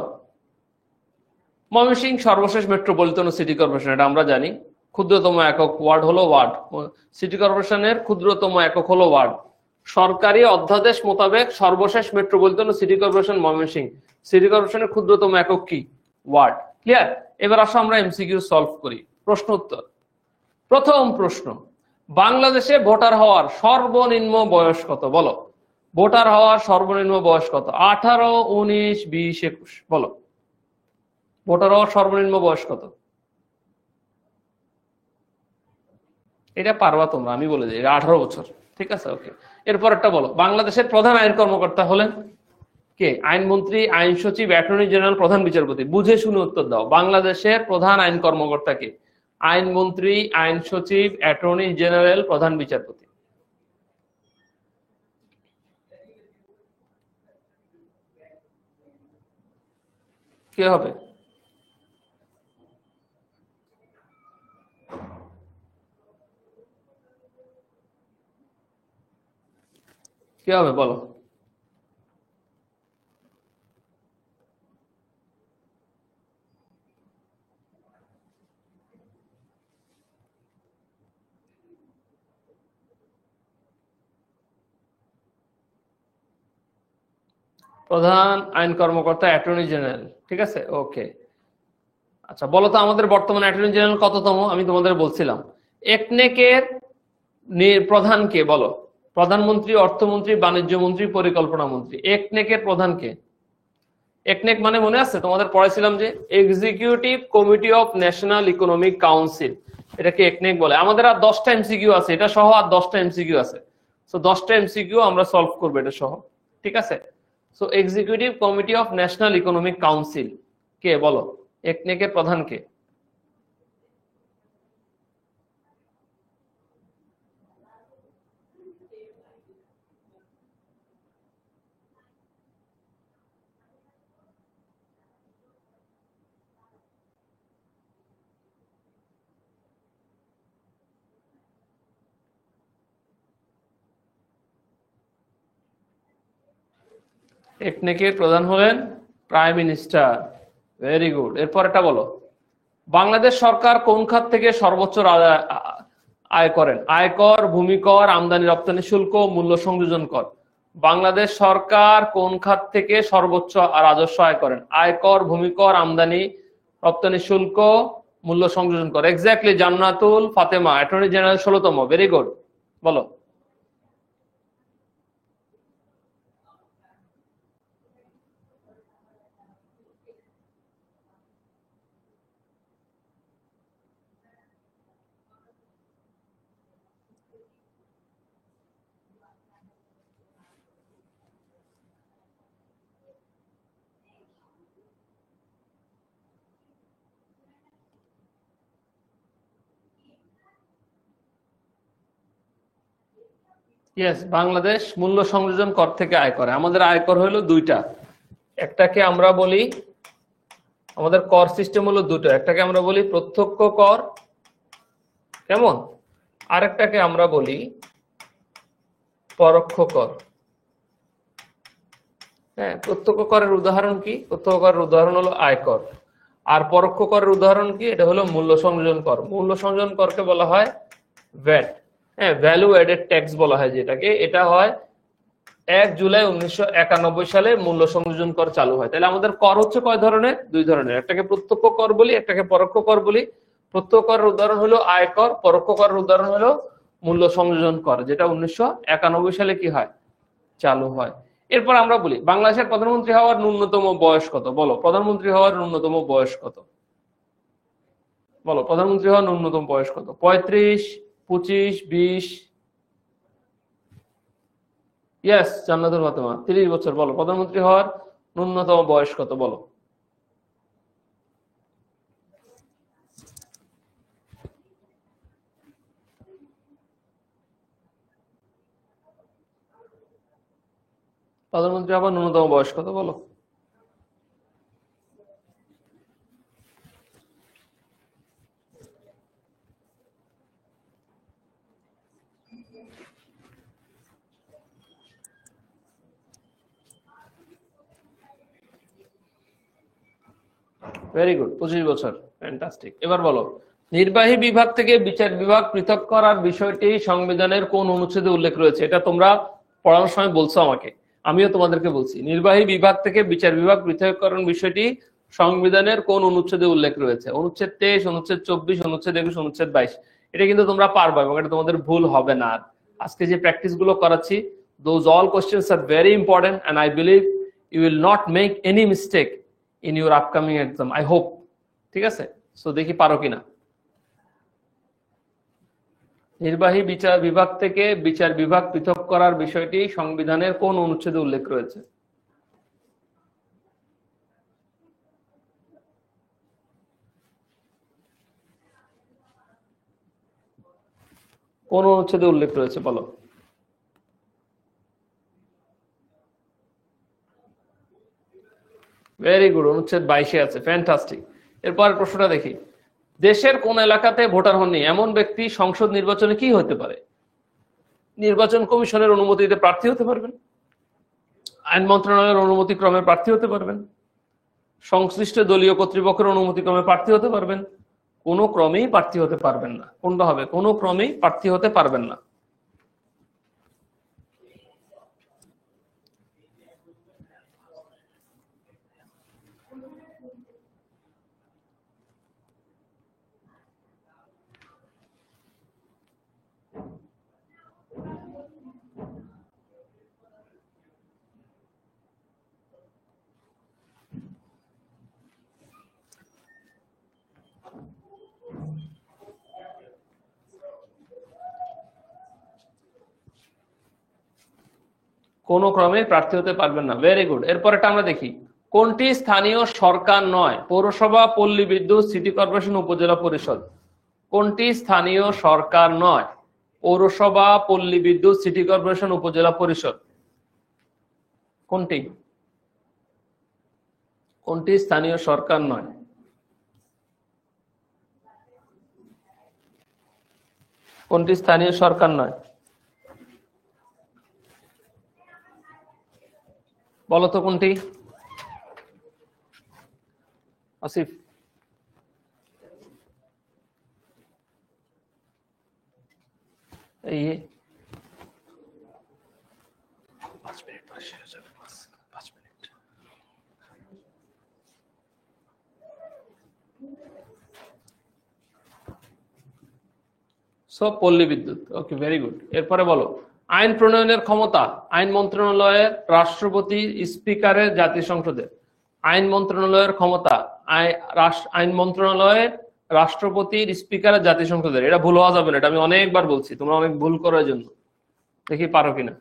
ময়মনসিংহ সর্বশেষ মেট্রোপলিটন সিটি কর্পোরেশন, এটা আমরা জানি। ক্ষুদ্রতম একক ওয়ার্ড হলো ওয়ার্ড। সিটি কর্পোরেশনের ক্ষুদ্রতম একক হলো ওয়ার্ড। সরকারি অধ্যাদেশ মোতাবেক সর্বশেষ metropolitan city corporation Mymensingh. City কর্পোরেশনের ক্ষুদ্রতম একক কি? ওয়ার্ড। ক্লিয়ার? এবার আসো আমরা এমসিকিউ সলভ করি। প্রশ্ন উত্তর। প্রথম প্রশ্ন, বাংলাদেশে ভোটার হওয়ার সর্বনিম্ন বয়স কত? বলো, ভোটার হওয়ার সর্বনিম্ন বয়স কত? 18, 19, 20, 21, বলো ভোটার হওয়ার সর্বনিম্ন বয়স কত? এটা পারবা তোমরা, আমি বলে দিই, এটা 18 বছর। ঠিক আছে, ওকে। এরপর একটা বলো, বাংলাদেশের প্রধান আইন কর্মকর্তা হলেন কে? আইনমন্ত্রী, আইন সচিব, অ্যাটর্নি জেনারেল, প্রধান বিচারপতি। বুঝে শুনে উত্তর দাও, বাংলাদেশের প্রধান আইন কর্মকর্তা কে? আইনমন্ত্রী, আইন সচিব, অ্যাটর্নি জেনারেল, প্রধান বিচারপতি। কে হবে? কে হবে বলো? প্রধান আইন কর্মকর্তা অ্যাটর্নি জেনারেল। ঠিক আছে, ওকে। আচ্ছা বলো তো, আমাদের বর্তমান অ্যাটর্নি জেনারেল কততম? আমি তোমাদের বলছিলাম। একনেকের প্রধান কে বলো? প্রধানমন্ত্রী, অর্থমন্ত্রী, বাণিজ্য মন্ত্রী, পরিকল্পনা মন্ত্রী। একনেকের প্রধান কে? একনেক মানে মনে আছে? তোমাদের পড়াইছিলাম যে executive committee of national economic council, এটাকে একনেক বলে। আমাদের আর 10টা এমসিকিউ আছে, এটা সহ আর 10টা এমসিকিউ আছে। সো 10টা এমসিকিউ আমরা সলভ করবো এটা সহ। ঠিক আছে, so executive committee of national economic council কে বলো? একনেকের প্রধান কে? একনেকের প্রধান হলেন প্রাইম মিনিস্টার। Very good. এরপর এটা বলো, বাংলাদেশ সরকার কোন খাত থেকে সর্বোচ্চ আয় করেন? আয়কর, ভূমিকর, আমদানি রপ্তানি শুল্ক, মূল্য সংযোজন কর। বাংলাদেশ সরকার কোন খাত থেকে সর্বোচ্চ রাজস্ব আয় করেন? আয়কর, ভূমিকর, আমদানি রপ্তানি শুল্ক, মূল্য সংযোজন কর। Exactly, Jannatul Fatema, attorney general 16তম। ভেরি গুড, বলো। ইয়েস, বাংলাদেশ মূল্য সংযোজন কর থেকে আয় করে। আমাদের আয়কর হলো দুইটা, একটাকে আমরা বলি, আমাদের কর সিস্টেম হলো দুটো, একটাকে আমরা বলি প্রত্যক্ষ কর, কেমন, আরেকটাকে আমরা বলি পরোক্ষ কর। হ্যাঁ, প্রত্যক্ষ করের উদাহরণ কি? প্রত্যক্ষ করের উদাহরণ হলো আয়কর। আর পরোক্ষ করের উদাহরণ কি? এটা হলো মূল্য সংযোজন কর। মূল্য সংযোজন করকে বলা হয় ভ্যাট। হ্যাঁ, ভ্যালু এডেড ট্যাক্স বলা হয় যেটাকে। এটা হয় 1 জুলাই 1991 সালে মূল্য সংযোজন কর চালু হয়। তাহলে আমাদের কর হচ্ছে কয় ধরনের? 2 ধরনের। একটাকে প্রত্যক্ষ কর বলি, একটাকে পরোক্ষ কর বলি। প্রত্যক্ষ করের উদাহরণ হলো আয়কর, পরোক্ষ করের উদাহরণ হলো মূল্য সংযোজন কর, যেটা 1991 সালে কি হয়? চালু হয়। এরপর আমরা বলি বাংলাদেশের প্রধানমন্ত্রী হওয়ার ন্যূনতম বয়স কত? বলো, প্রধানমন্ত্রী হওয়ার ন্যূনতম বয়স কত? বলো, প্রধানমন্ত্রী হওয়ার ন্যূনতম বয়স কত? 35, 25, 20? ইয়েস, জান্নাতুল ফাতেমা 30 বছর। বলো, প্রধানমন্ত্রী হওয়ার ন্যূনতম বয়স কত? বলো। প্রধানমন্ত্রী হওয়ার ন্যূনতম বয়স কত? বলো। ভেরি গুড, 25 বছর। ফ্যান্টাস্টিক। এবার বলো, নির্বাহী বিভাগ থেকে বিচার বিভাগ পৃথক করার বিষয়টি সংবিধানের কোন অনুচ্ছেদে উল্লেখ রয়েছে? এটা তোমরা পড়ানোর সময় বলছো আমাকে, আমিও তোমাদেরকে বলছি। নির্বাহী বিভাগ থেকে বিচার বিভাগ পৃথককরণ বিষয়টি সংবিধানের কোন অনুচ্ছেদে উল্লেখ রয়েছে? অনুচ্ছেদ 23, অনুচ্ছেদ 24, অনুচ্ছেদ 21, অনুচ্ছেদ 22। এটা কিন্তু তোমরা পারবা এবং এটা তোমাদের ভুল হবে না। আর আজকে যে প্র্যাকটিস গুলো করাচ্ছি, those all questions are very important and I believe you will not make any mistake in your upcoming exam, I hope. ঠিক আছে, সো দেখি পারো কিনা। নির্বাহী বিচার বিভাগ থেকে বিচার বিভাগ পৃথক করার বিষয়টি সংবিধানের কোন অনুচ্ছেদে উল্লেখ রয়েছে? কোন অনুচ্ছেদে উল্লেখ রয়েছে? বলো। ভেরি গুড, অনুচ্ছেদ 22-এ আছে। ফ্যান্টাস্টিক। এরপর প্রশ্নটা দেখি, দেশের কোন এলাকাতে ভোটার হননি এমন ব্যক্তি সংসদ নির্বাচনে কি হতে পারে? নির্বাচন কমিশনের অনুমতিতে প্রার্থী হতে পারবেন, আইন মন্ত্রণালয়ের অনুমতি ক্রমে প্রার্থী হতে পারবেন, সংশ্লিষ্ট দলীয় কর্তৃপক্ষের অনুমতি ক্রমে প্রার্থী হতে পারবেন, কোনো ক্রমেই প্রার্থী হতে পারবেন না। কোনটা হবে? কোনো ক্রমেই প্রার্থী হতে পারবেন না। কোন ক্রমে প্রার্থী হতে পারবেন না। Very good. এরপরটা আমরা দেখি, কোনটি স্থানীয় সরকার নয়? পৌরসভা, পল্লী বিদ্যুৎ, সিটি কর্পোরেশন, উপজেলা পরিষদ। কোনটি স্থানীয় সরকার নয়? পৌরসভা, পল্লী বিদ্যুৎ, সিটি কর্পোরেশন, উপজেলা পরিষদ। কোনটি? কোনটি স্থানীয় সরকার নয়? কোনটি স্থানীয় সরকার নয়? বলো তো কোনটি? আসিফ। এই 5 মিনিট পরে শেষ হয়ে যাবে, 5 মিনিট। সব পল্লী বিদ্যুৎ। ওকে, ভেরি গুড। এরপরে বলো, আইন প্রণয়নের ক্ষমতা আইন মন্ত্রণালয়ের, রাষ্ট্রপতি, স্পিকারের, জাতীয় সংসদের। আইন মন্ত্রণালয়ের ক্ষমতা আইন মন্ত্রণালয়ের, রাষ্ট্রপতির, স্পিকারের, জাতীয় সংসদের। এটা ভুল হওয়া যাবে না, এটা আমি অনেকবার বলছি, তোমরা অনেক ভুল করো এই জন্য। দেখি পারো কিনা।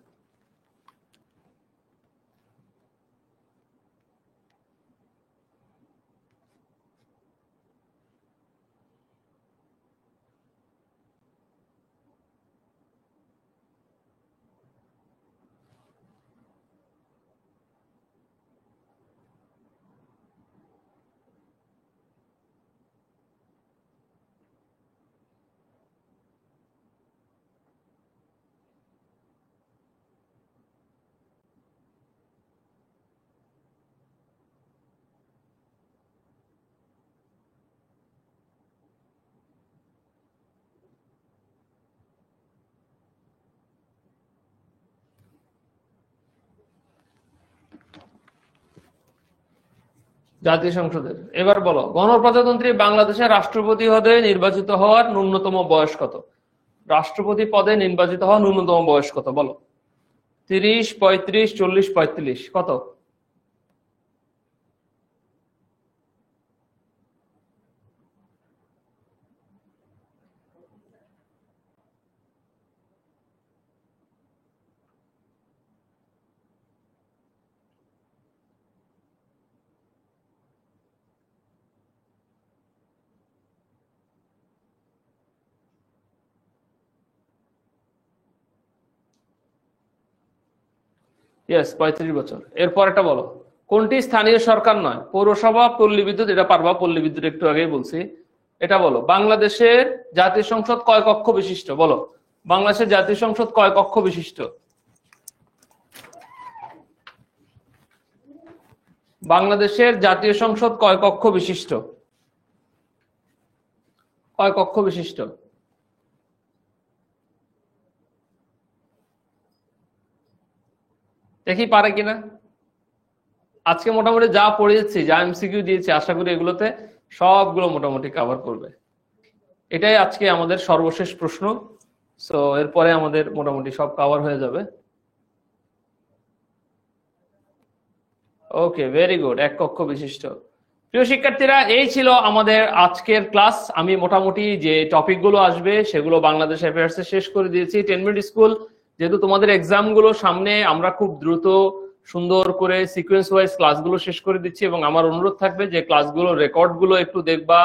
জাতীয় সংসদের। এবার বলো, গণপ্রজাতন্ত্রী বাংলাদেশের রাষ্ট্রপতি পদে নির্বাচিত হওয়ার ন্যূনতম বয়স কত? রাষ্ট্রপতি পদে নির্বাচিত হওয়ার ন্যূনতম বয়স কত বলো? 30, 35, 40, 35, কত? ইয়েস, 35 বছর। এরপর একটা বলো, কোনটি স্থানীয় সরকার নয়? পৌরসভা, পল্লী বিদ্যুৎ, এটা পারবা, পল্লী বিদ্যুৎ একটু আগেই বলছি। এটা বলো, বাংলাদেশের জাতীয় সংসদ কয় কক্ষ বিশিষ্ট? বলো, বাংলাদেশের জাতীয় সংসদ কয় কক্ষ বিশিষ্ট? বাংলাদেশের জাতীয় সংসদ কয় কক্ষ বিশিষ্ট? কয় কক্ষ বিশিষ্ট? দেখি পারে কিনা। আজকে মোটামুটি যা পড়িয়েছি, যা এমসিকিউ দিয়েছি, আশা করি এগুলোতে সবগুলো মোটামুটি কভার করবে। এটাই আজকে আমাদের সর্বশেষ প্রশ্ন। সো এরপরে আমাদের মোটামুটি সব কভার হয়ে যাবে। ওকে, ভেরি গুড, এক কক্ষ বিশিষ্ট। প্রিয় শিক্ষার্থীরা, এই ছিল আমাদের আজকের ক্লাস। আমি মোটামুটি যে টপিকগুলো আসবে সেগুলো বাংলাদেশ অ্যাফেয়ার্সে শেষ করে দিয়েছি। 10 মিনিট স্কুল, যেহেতু তোমাদের এক্সাম গুলো সামনে, আমরা খুব দ্রুত সুন্দর করে সিকোয়েন্স ওয়াইজ ক্লাসগুলো শেষ করে দিচ্ছি, এবং আমার অনুরোধ থাকবে যে ক্লাসগুলো রেকর্ড গুলো একটু দেখবা,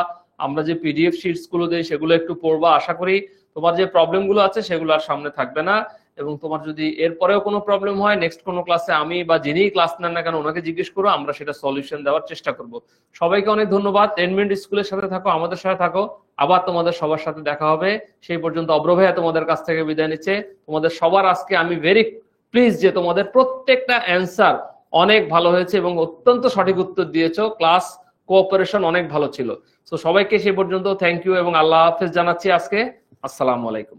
আমরা যে পিডিএফ শিটস গুলো দেই সেগুলো একটু পড়বা। আশা করি তোমার যে প্রবলেম গুলো আছে সেগুলো আর সামনে থাকবে না, এবং তোমার যদি এরপরেও কোনো প্রবলেম হয় নেক্সট কোনো ক্লাসে আমি বা যিনি ক্লাস নেন না কেন ওনাকে জিজ্ঞেস করো, আমরা সেটা সলিউশন দেওয়ার চেষ্টা করব। সবাইকে অনেক ধন্যবাদ। 10 মিনিট স্কুলের সাথে থাকো, আমাদের সাথে থাকো। আবার তোমাদের সবার সাথে দেখা হবে। সেই পর্যন্ত অব্র ভাইয়া তোমাদের কাছ থেকে বিদায় নিচ্ছে। তোমাদের সবার আজকে আমি ভেরি প্লিজ যে তোমাদের প্রত্যেকটা অ্যান্সার অনেক ভালো হয়েছে এবং অত্যন্ত সঠিক উত্তর দিয়েছো। ক্লাস কোঅপারেশন অনেক ভালো ছিল। তো সবাইকে সেই পর্যন্ত থ্যাংক ইউ এবং আল্লাহ হাফেজ জানাচ্ছি আজকে। আসসালামু আলাইকুম।